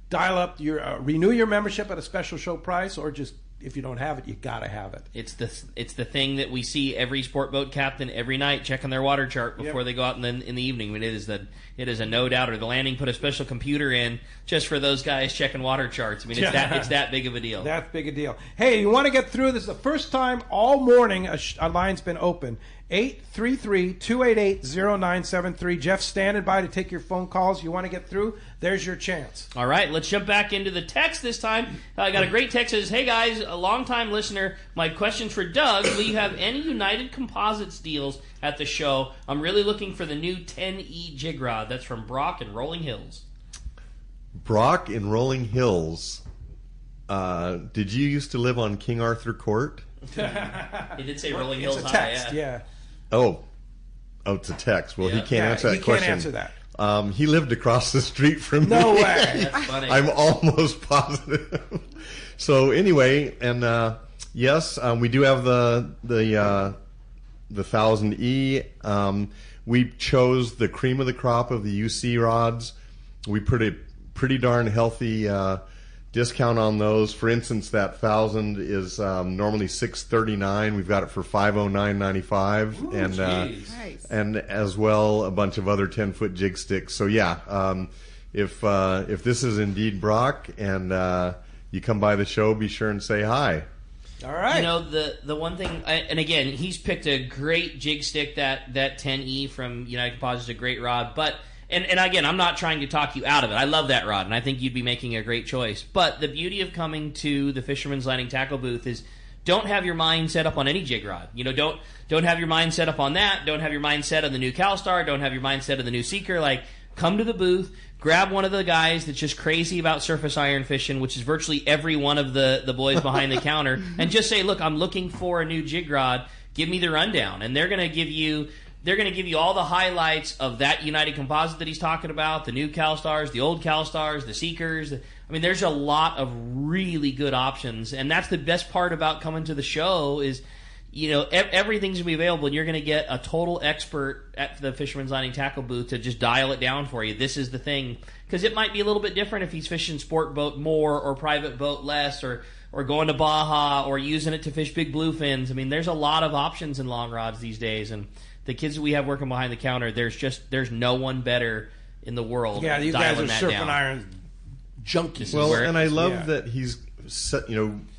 dial up your renew your membership at a special show price, or just if you don't have it, you gotta have it. It's the thing that we see every sport boat captain every night checking their water chart before they go out in the evening. I mean, it is a no doubter. The landing put a special computer in just for those guys checking water charts. I mean, it's that big of a deal. That's big a deal. Hey, you want to get through this? The first time all morning a line's been open. 833-288-0973. Jeff's standing by to take your phone calls. You want to get through? There's your chance. All right, let's jump back into the text this time. I got a great text that says, hey guys, a long-time listener, my question's for Doug. Will you have any United Composites deals at the show? I'm really looking for the new 10E jig rod. That's from Brock in Rolling Hills. Brock in Rolling Hills. Did you used to live on King Arthur Court? He did say Rolling Hills It's a High. text, yeah. Oh, it's a text. Well, he can't answer that he question. Can't answer that. He lived across the street from me. No way. That's funny. I'm almost positive. So anyway, and yes, we do have the 1000E. We chose the cream of the crop of the UC rods. We put a pretty darn healthy discount on those. For instance, that 1000 is normally $639. We've got it for $509.95, and Nice. and as well a bunch of other 10-foot jig sticks. So yeah, if this is indeed Brock and you come by the show, be sure and say hi. All right. You know, the one thing, and again, he's picked a great jig stick. That 10E from United Composites is a great rod, but. And again, I'm not trying to talk you out of it. I love that rod, and I think you'd be making a great choice. But the beauty of coming to the Fisherman's Landing Tackle booth is don't have your mind set up on any jig rod. You know, don't have your mind set up on that. Don't have your mind set on the new CalStar. Don't have your mind set on the new Seeker. Like, come to the booth, grab one of the guys that's just crazy about surface iron fishing, which is virtually every one of the boys behind the counter, and just say, look, I'm looking for a new jig rod. Give me the rundown. And they're going to give you all the highlights of that United Composite that he's talking about, the new CalStars, the old CalStars, the Seekers. I mean, there's a lot of really good options, and that's the best part about coming to the show is, everything's going to be available, and you're going to get a total expert at the Fisherman's Landing tackle booth to just dial it down for you. This is the thing, because it might be a little bit different if he's fishing sport boat more or private boat less or going to Baja or using it to fish big bluefins. I mean, there's a lot of options in long rods these days, and the kids that we have working behind the counter, there's no one better in the world. Yeah, these guys are surfing down. Iron junkies. Well, and I love that he's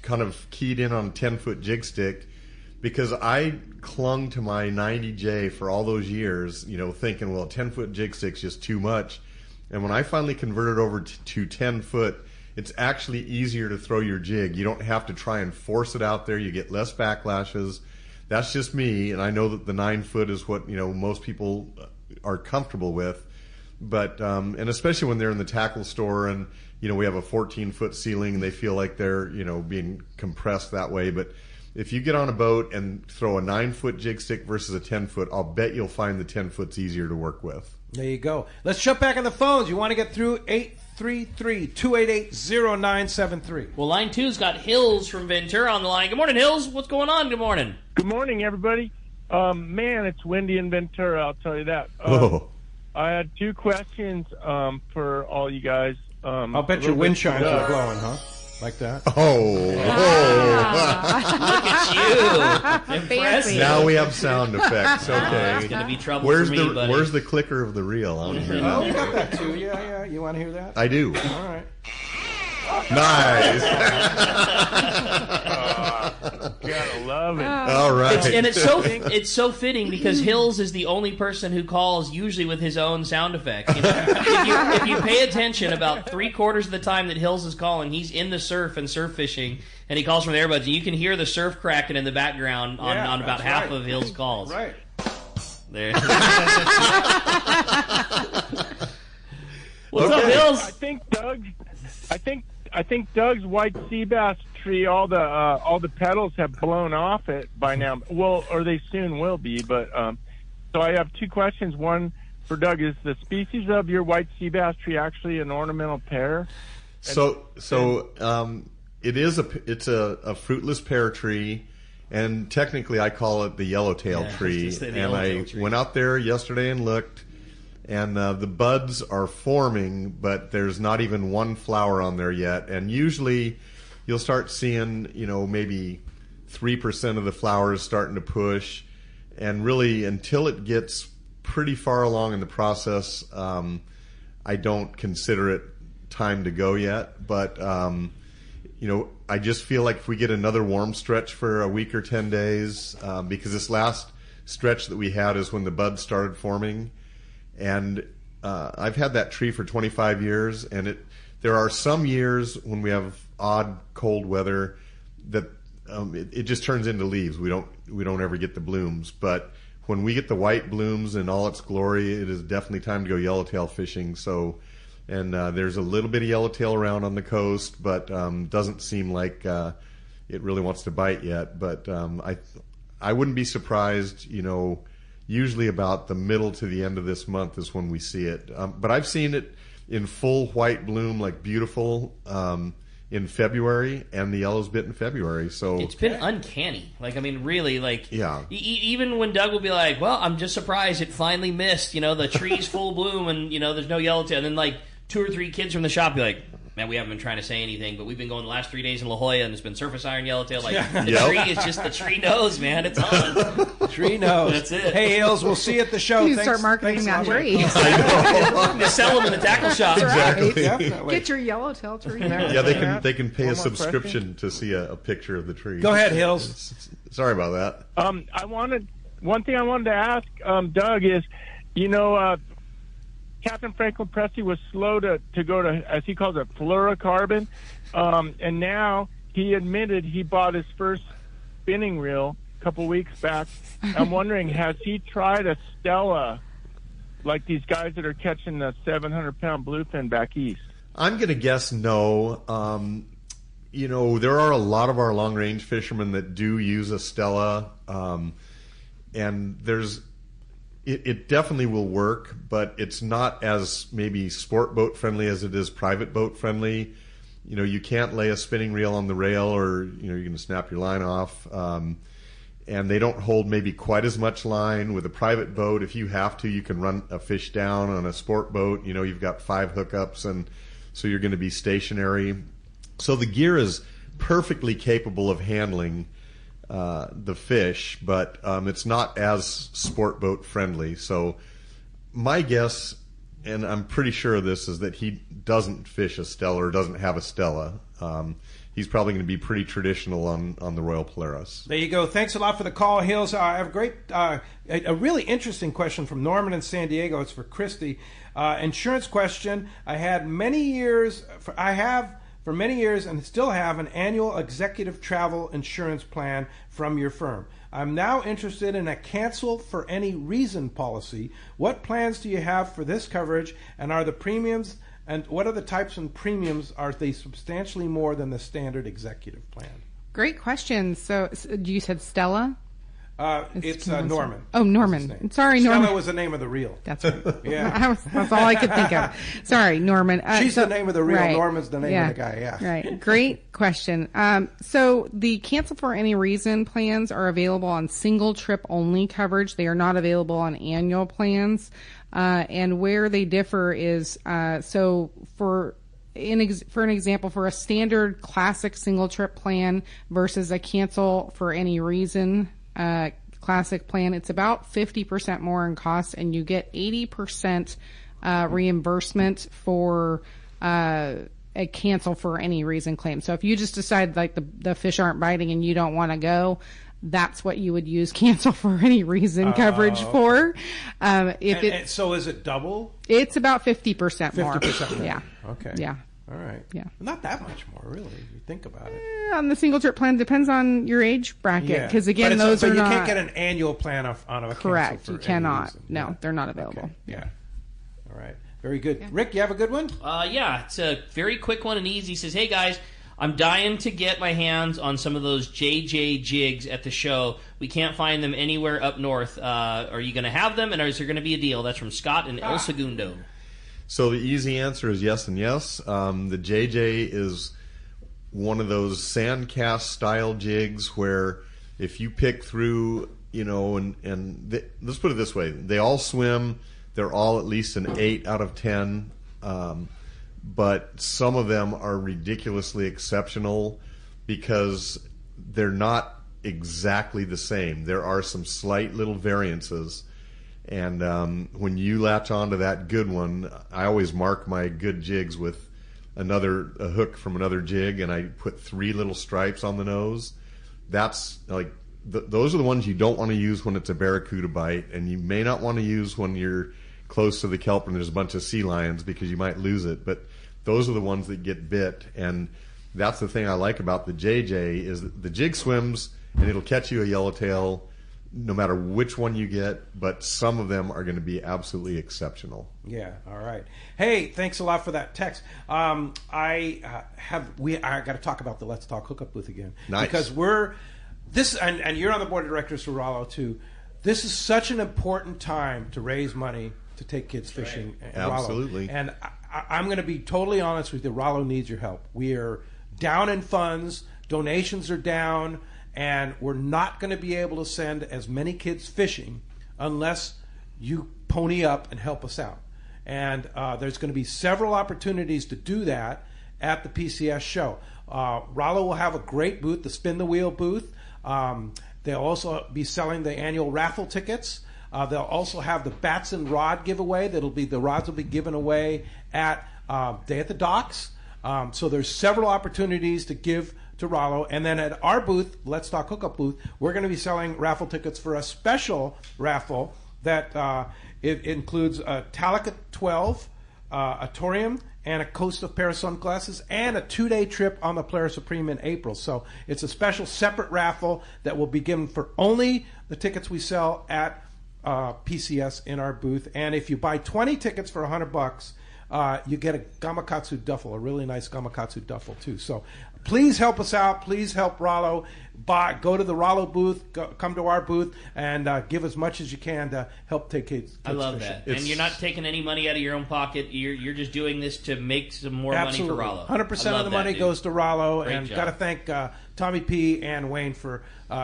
kind of keyed in on a 10-foot jig stick, because I clung to my 90J for all those years, thinking, well, 10-foot jig stick's just too much. And when I finally converted over to 10-foot, it's actually easier to throw your jig. You don't have to try and force it out there. You get less backlashes. That's just me, and I know that the 9-foot is what most people are comfortable with. But and especially when they're in the tackle store, and we have a 14-foot ceiling, and they feel like they're being compressed that way. But if you get on a boat and throw a 9-foot jig stick versus a 10-foot, I'll bet you'll find the 10-foot's easier to work with. There you go. Let's jump back on the phones. You want to get through 833-288-0973. Well, line 2's got Hills from Ventura on the line. Good morning, Hills. What's going on? Good morning. Good morning, everybody. Man, it's windy in Ventura, I'll tell you that. I had 2 questions for all you guys. I'll bet your wind chimes are blowing, huh? Like that? Look at you. Impressive. Now we have sound effects. Okay. It's going to be trouble where's for me, the buddy. Where's the clicker of the reel? I want to hear that. Oh, we got that too. Yeah. You want to hear that? I do. All right. Nice. Gotta love it. All right. It's so fitting because Hills is the only person who calls usually with his own sound effects. If you pay attention, about 3/4 of the time that Hills is calling, he's in the surf and surf fishing, and he calls from the earbuds, and you can hear the surf cracking in the background on about half of Hills' calls. Right. There. What's up, Hills? I think Doug's white sea bass tree, all the petals have blown off it by now. Well, or they soon will be. But so I have 2 questions. One for Doug: is the species of your white sea bass tree actually an ornamental pear? It's a fruitless pear tree, and technically I call it the yellowtail tree. And I went out there yesterday and looked. And the buds are forming, but there's not even one flower on there yet. And usually you'll start seeing, maybe 3% of the flowers starting to push. And really, until it gets pretty far along in the process, I don't consider it time to go yet. But, I just feel like if we get another warm stretch for a week or 10 days, because this last stretch that we had is when the buds started forming. And I've had that tree for 25 years, and there are some years when we have odd cold weather that it just turns into leaves. We don't ever get the blooms. But when we get the white blooms in all its glory, it is definitely time to go yellowtail fishing. So, and there's a little bit of yellowtail around on the coast, but doesn't seem like it really wants to bite yet. But I wouldn't be surprised, usually about the middle to the end of this month is when we see it. But I've seen it in full white bloom, like beautiful, in February, and the yellow's bit in February. So it's been uncanny. Really, yeah. Even when Doug will be like, "Well, I'm just surprised it finally missed." The tree's full bloom, and there's no yellowtail. And then 2 or 3 kids from the shop be like, "Man, we haven't been trying to say anything, but we've been going the last 3 days in La Jolla, and it's been surface iron yellowtail." Tree is just the tree knows, man. It's on. Tree knows. That's it. Hey, Hills, we'll see you at the show. You start marketing that tree. They sell them in the tackle shop. Exactly. Definitely. Get your yellowtail tree. Yeah, they can pay a subscription to see a picture of the tree. Go ahead, Hills. Sorry about that. One thing I wanted to ask Doug is, Captain Franklin Presti was slow to go to, as he calls it, fluorocarbon, and now he admitted he bought his first spinning reel a couple weeks back. I'm wondering, has he tried a Stella like these guys that are catching the 700-pound bluefin back east? I'm going to guess no. There are a lot of our long-range fishermen that do use a Stella, and it definitely will work, but it's not as maybe sport boat friendly as it is private boat friendly. You can't lay a spinning reel on the rail, or you're going to snap your line off. And they don't hold maybe quite as much line. With a private boat, if you have to, you can run a fish down. On a sport boat, you've got 5 hookups, and so you're going to be stationary. So the gear is perfectly capable of handling the fish, but it's not as sport boat friendly. So my guess, and I'm pretty sure of this, is that he doesn't fish a Stella or doesn't have a Stella. He's probably going to be pretty traditional on the Royal Polaris. There you go. Thanks a lot for the call, Hills. I have a really interesting question from Norman in San Diego. It's for Kristy. Insurance question. I have for many years and still have an annual executive travel insurance plan from your firm. I'm now interested in a cancel for any reason policy. What plans do you have for this coverage, and are the premiums, and what are the types and premiums? Are they substantially more than the standard executive plan? Great question. So you said Stella? It's Norman. Oh, Norman. Sorry, Norman. Stella was the name of the reel. That's right. Yeah. That's all I could think of. Sorry, Norman. She's the name of the reel. Right. Norman's the name of the guy. Yeah. Right. Great question. So the cancel for any reason plans are available on single trip only coverage. They are not available on annual plans. And where they differ is, so for an example, for a standard classic single trip plan versus a cancel for any reason classic plan, it's about 50% more in cost, and you get 80% reimbursement for a cancel for any reason claim. So if you just decide like the fish aren't biting and you don't want to go, that's what you would use cancel for any reason coverage for. So is it double? It's about 50% more. 50% more. Yeah. Okay. Yeah. All right. Yeah. Not that much more, really, if you think about it. On the single trip plan, depends on your age bracket. Because again, but those are you not. can't get an annual plan on a Correct. cancel for You cannot. any reason. No, they're not available. Okay. Yeah. All right. Very good. Rick, you have a good one? Yeah, it's a very quick one and easy. He says, hey guys, I'm dying to get my hands on some of those JJ jigs at the show. We can't find them anywhere up north. Are you going to have them, and is there going to be a deal? That's from Scott in El Segundo. So the easy answer is yes and yes. The JJ is one of those sandcast style jigs where if you pick through, let's put it this way, they all swim. They're all at least an 8 out of 10. But some of them are ridiculously exceptional because they're not exactly the same. There are some slight little variances. And when you latch onto that good one, I always mark my good jigs with a hook from another jig, and I put 3 little stripes on the nose. That's like those are the ones you don't want to use when it's a barracuda bite, and you may not want to use when you're close to the kelp and there's a bunch of sea lions because you might lose it. But those are the ones that get bit, and that's the thing I like about the JJ is that the jig swims and it'll catch you a yellowtail no matter which one you get, but some of them are going to be absolutely exceptional. Yeah, all right. Hey, thanks a lot for that text. I got to talk about the Let's Talk Hookup booth again. Nice. Because and you're on the board of directors for Rollo too. This is such an important time to raise money to take kids fishing. Right. Absolutely. Rollo. And I'm going to be totally honest with you. Rollo needs your help. We are down in funds. Donations are down. And we're not going to be able to send as many kids fishing unless you pony up and help us out. And there's going to be several opportunities to do that at the PCS show. Rollo will have a great booth, the Spin the Wheel booth. They'll also be selling the annual raffle tickets. They'll also have the Batson rod giveaway. The rods will be given away at Day at the Docks. So there's several opportunities to give to Rollo. And then at our booth, Let's Talk Hookup booth, we're going to be selling raffle tickets for a special raffle that it includes a Talica 12, a Torium, and a Costa pair of sunglasses, and a 2-day trip on the Polaris Supreme in April. So it's a special separate raffle that will be given for only the tickets we sell at PCS in our booth. And if you buy 20 tickets for $100, you get a Gamakatsu duffel, a really nice Gamakatsu duffel too. So please help us out. Please help Rollo. Go to the Rollo booth. Come to our booth and give as much as you can to help take kids. I love fishing. that. And you're not taking any money out of your own pocket. You're just doing this to make some more Absolutely. money for Rollo. 100% of the money goes to Rollo. Great And job. got to thank Tommy P. and Wayne for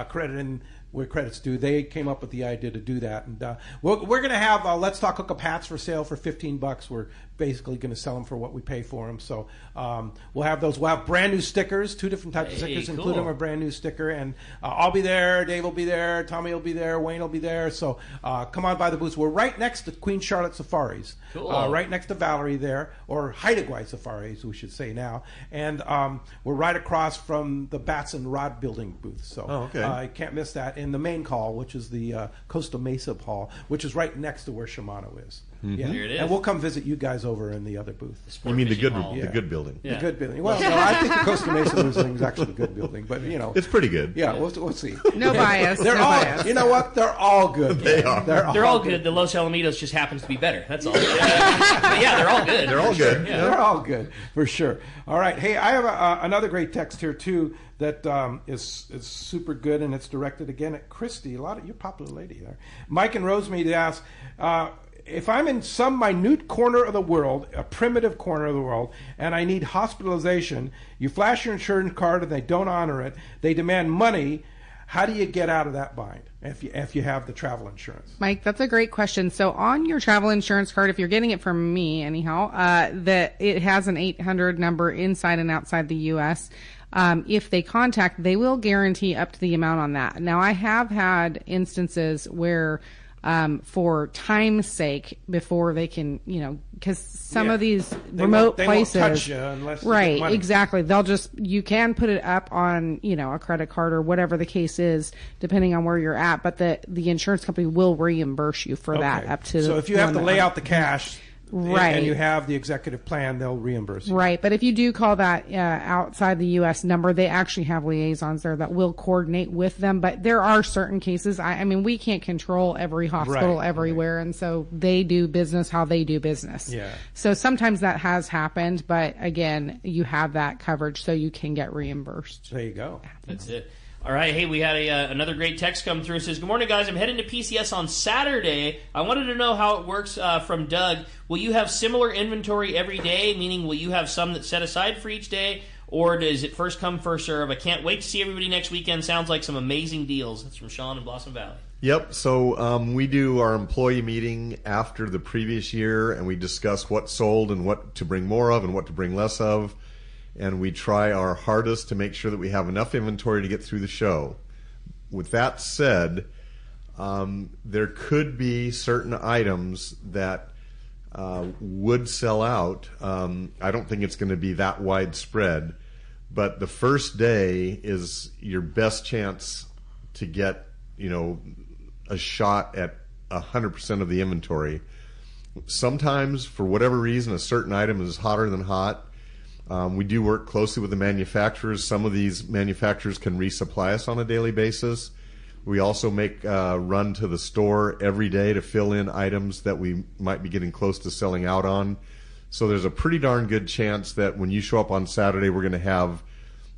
crediting where credit's due. They came up with the idea to do that. And we're going to have Let's Talk Hookup hats for sale for $15. We're basically going to sell them for what we pay for them. So we'll have those. We'll have brand new stickers, 2 different types of stickers, cool. including a brand new sticker. And I'll be there. Dave will be there. Tommy will be there. Wayne will be there. So come on by the booths. We're right next to Queen Charlotte Safaris. Cool. Right next to Valerie there, or Haida Gwaii Safaris, we should say now. And we're right across from the Bats and Rod Building booth. So I can't miss that. In the main hall, which is the Costa Mesa hall, which is right next to where Shimano is. Mhm. Yeah. Here it is. And we'll come visit you guys over in the other booth. You mean the good Yeah. building? The good building. Well, no, I think the Costa Mesa building is actually the good building, but it's pretty good. Yeah, we'll see. No bias. They're no all. bias. You know what? They're all good. They are. They're all good. The Los Alamitos just happens to be better. That's all. But yeah, they're all good. They're all For sure. good. Yeah. They're all good for sure. All right. Hey, I have another great text here too that is super good, and it's directed again at Kristy. You're a popular lady there. Mike and Rosemead ask, if I'm in some minute corner of the world, a primitive corner of the world, and I need hospitalization, you flash your insurance card and they don't honor it, they demand money. How do you get out of that bind if you have the travel insurance? Mike, that's a great question. So on your travel insurance card, if you're getting it from me anyhow, that it has an 800 number inside and outside the U.S. If they contact, they will guarantee up to the amount on that. Now, I have had instances where for time's sake, before they can, because some of these remote places, won't touch you unless you right, get money. exactly. You can put it up on, a credit card or whatever the case is, depending on where you're at. But the insurance company will reimburse you for that up to. So if you have to lay out the cash, right, and you have the executive plan, they'll reimburse you. Right, but if you do call that outside the U.S. number, they actually have liaisons there that will coordinate with them. But there are certain cases. I mean, we can't control every hospital everywhere, and so they do business how they do business. Yeah. So sometimes that has happened, but again, you have that coverage, so you can get reimbursed. There you go. That's it. All right, hey, we had another great text come through. It says, good morning, guys. I'm heading to PCS on Saturday. I wanted to know how it works from Doug. Will you have similar inventory every day, meaning will you have some that's set aside for each day, or does it first come, first serve? I can't wait to see everybody next weekend. Sounds like some amazing deals. That's from Sean in Blossom Valley. Yep. So we do our employee meeting after the previous year, and we discuss what sold and what to bring more of and what to bring less of. And we try our hardest to make sure that we have enough inventory to get through the show. With that said, there could be certain items that would sell out. I don't think it's going to be that widespread, but the first day is your best chance to get, a shot at 100% of the inventory. Sometimes, for whatever reason, a certain item is hotter than hot. We do work closely with the manufacturers. Some of these manufacturers can resupply us on a daily basis. We also make a run to the store every day to fill in items that we might be getting close to selling out on. So there's a pretty darn good chance that when you show up on Saturday, we're going to have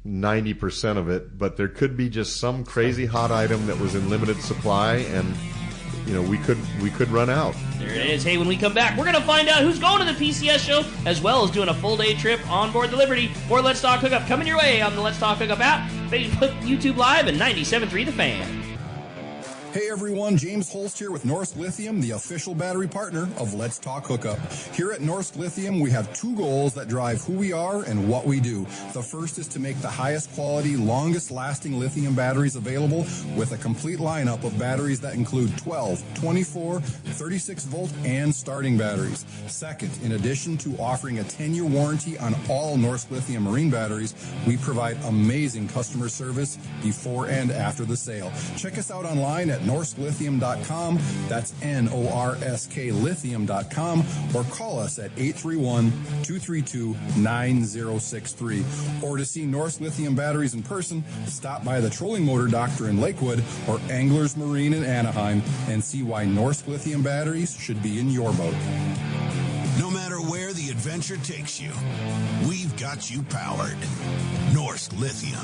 90% of it. But there could be just some crazy hot item that was in limited supply, and we could run out. There it is. Hey, when we come back, we're going to find out who's going to the PCS show, as well as doing a full-day trip on board the Liberty. More Let's Talk Hookup coming your way on the Let's Talk Hookup app, Facebook, YouTube Live, and 97.3 The Fan. Hey everyone, James Holst here with Norsk Lithium, the official battery partner of Let's Talk Hookup. Here at Norsk Lithium, we have two goals that drive who we are and what we do. The first is to make the highest quality, longest lasting lithium batteries available with a complete lineup of batteries that include 12, 24, 36 volt, and starting batteries. Second, in addition to offering a 10-year warranty on all Norsk Lithium marine batteries, we provide amazing customer service before and after the sale. Check us out online at norsklithium.com. That's Norsk lithium.com, or call us at 831-232-9063. Or to see Norsk Lithium batteries in person, stop by the Trolling Motor Doctor in Lakewood or Anglers Marine in Anaheim and see why Norsk Lithium batteries should be in your boat. No matter where the adventure takes you, we've got you powered. Norsk Lithium.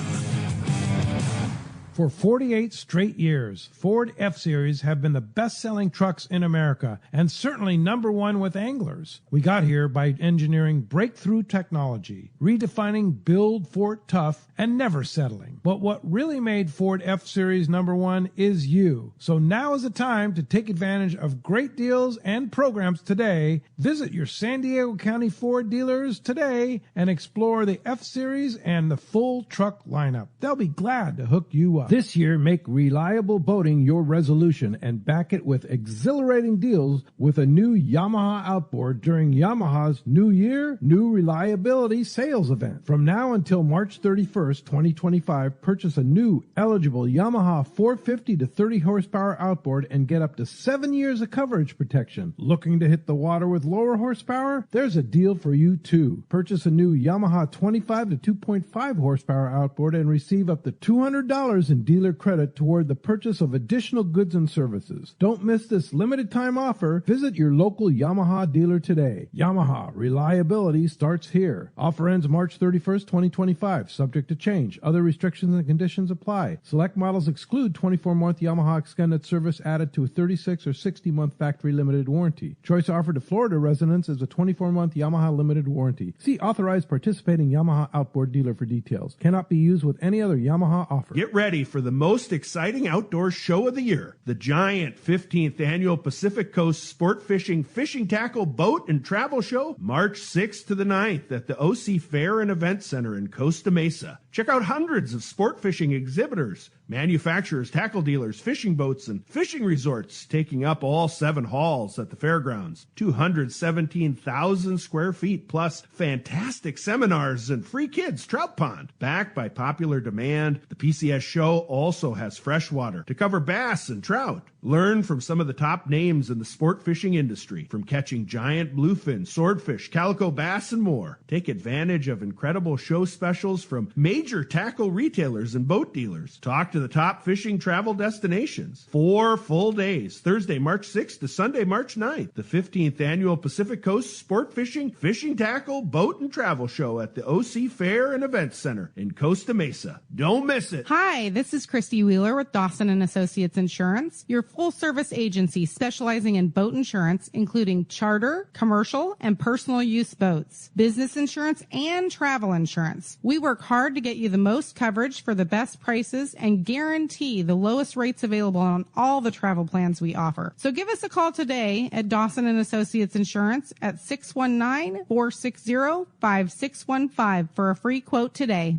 For 48 straight years, Ford F-Series have been the best-selling trucks in America and certainly number one with anglers. We got here by engineering breakthrough technology, redefining build Fort tough, and never settling. But what really made Ford F-Series number one is you. So now is the time to take advantage of great deals and programs today. Visit your San Diego County Ford dealers today and explore the F-Series and the full truck lineup. They'll be glad to hook you up. This year, make reliable boating your resolution and back it with exhilarating deals with a new Yamaha outboard during Yamaha's New Year, New Reliability sales event. From now until March 31st, 2025, purchase a new eligible Yamaha 450 to 30 horsepower outboard and get up to 7 years of coverage protection. Looking to hit the water with lower horsepower? There's a deal for you too. Purchase a new Yamaha 25 to 2.5 horsepower outboard and receive up to $200 in dealer credit toward the purchase of additional goods and services. Don't miss this limited time offer. Visit your local Yamaha dealer today. Yamaha, reliability starts here. Offer ends March 31st, 2025, subject to change. Other restrictions and conditions apply. Select models exclude 24-month Yamaha extended service added to a 36 or 60-month factory limited warranty. Choice offered to Florida residents is a 24-month Yamaha limited warranty. See authorized participating Yamaha outboard dealer for details. Cannot be used with any other Yamaha offer. Get ready for the most exciting outdoor show of the year, the giant 15th annual Pacific Coast Sport Fishing Tackle Boat and Travel Show, March 6th to the 9th at the OC Fair and Event Center in Costa Mesa. Check out hundreds of sport fishing exhibitors, manufacturers, tackle dealers, fishing boats, and fishing resorts taking up all 7 halls at the fairgrounds. 217,000 square feet, plus fantastic seminars and free kids trout pond. Backed by popular demand, the PCS show also has freshwater to cover bass and trout. Learn from some of the top names in the sport fishing industry, from catching giant bluefin, swordfish, calico bass, and more. Take advantage of incredible show specials from major tackle retailers and boat dealers. Talk to the top fishing travel destinations. 4 full days, Thursday, March 6th to Sunday, March 9th. The 15th annual Pacific Coast Sport Fishing Tackle Boat and Travel Show at the OC Fair and Event Center in Costa Mesa. Don't miss it. Hi, this is Kristy Wheeler with Dawson and Associates Insurance, your full-service agency specializing in boat insurance, including charter, commercial, and personal use boats, business insurance, and travel insurance. We work hard to get you the most coverage for the best prices and guarantee the lowest rates available on all the travel plans we offer. So give us a call today at Dawson and Associates Insurance at 619-460-5615 for a free quote today.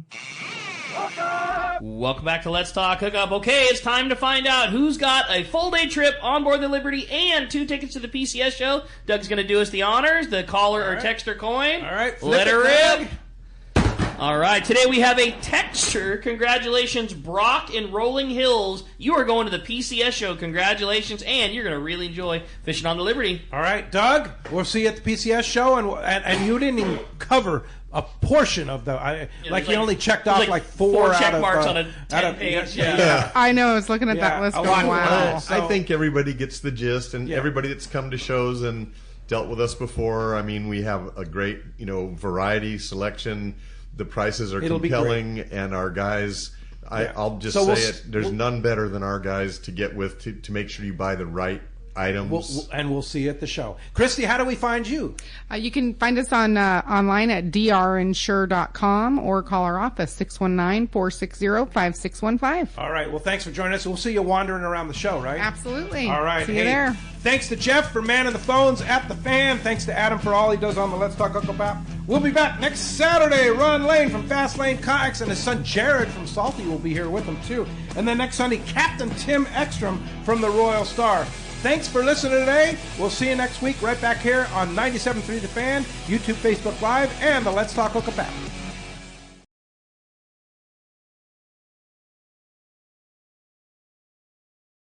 Welcome back to Let's Talk Hookup. Okay, it's time to find out who's got a full-day trip on board the Liberty and 2 tickets to the PCS show. Doug's going to do us the honors, the caller or texter coin. All right, let her rip. All right, today we have a texter. Congratulations, Brock in Rolling Hills. You are going to the PCS show. Congratulations, and you're going to really enjoy fishing on the Liberty. All right, Doug, we'll see you at the PCS show, and you didn't even cover a portion of the you only checked off like four check out of, marks on a 10-page. Yeah. I know. I was looking at that list going, wow. I think everybody gets the gist, and everybody that's come to shows and dealt with us before. I mean, we have a great variety selection. The prices are compelling, and our guys. I'll just say it. There's none better than our guys to get with to make sure you buy the right items. We'll see you at the show. Kristy, how do we find you? You can find us on online at drinsure.com or call our office 619-460-5615. All right. Well, thanks for joining us. We'll see you wandering around the show, right? Absolutely. All right. See you there. Thanks to Jeff for manning the phones at the Fan. Thanks to Adam for all he does on the Let's Talk Hookup app. We'll be back next Saturday. Ron Lane from Fast Lane Kayaks and his son Jared from Salty will be here with him too. And then next Sunday, Captain Tim Ekstrom from the Royal Star. Thanks for listening today. We'll see you next week right back here on 97.3 The Fan, YouTube, Facebook Live, and the Let's Talk Hookup app.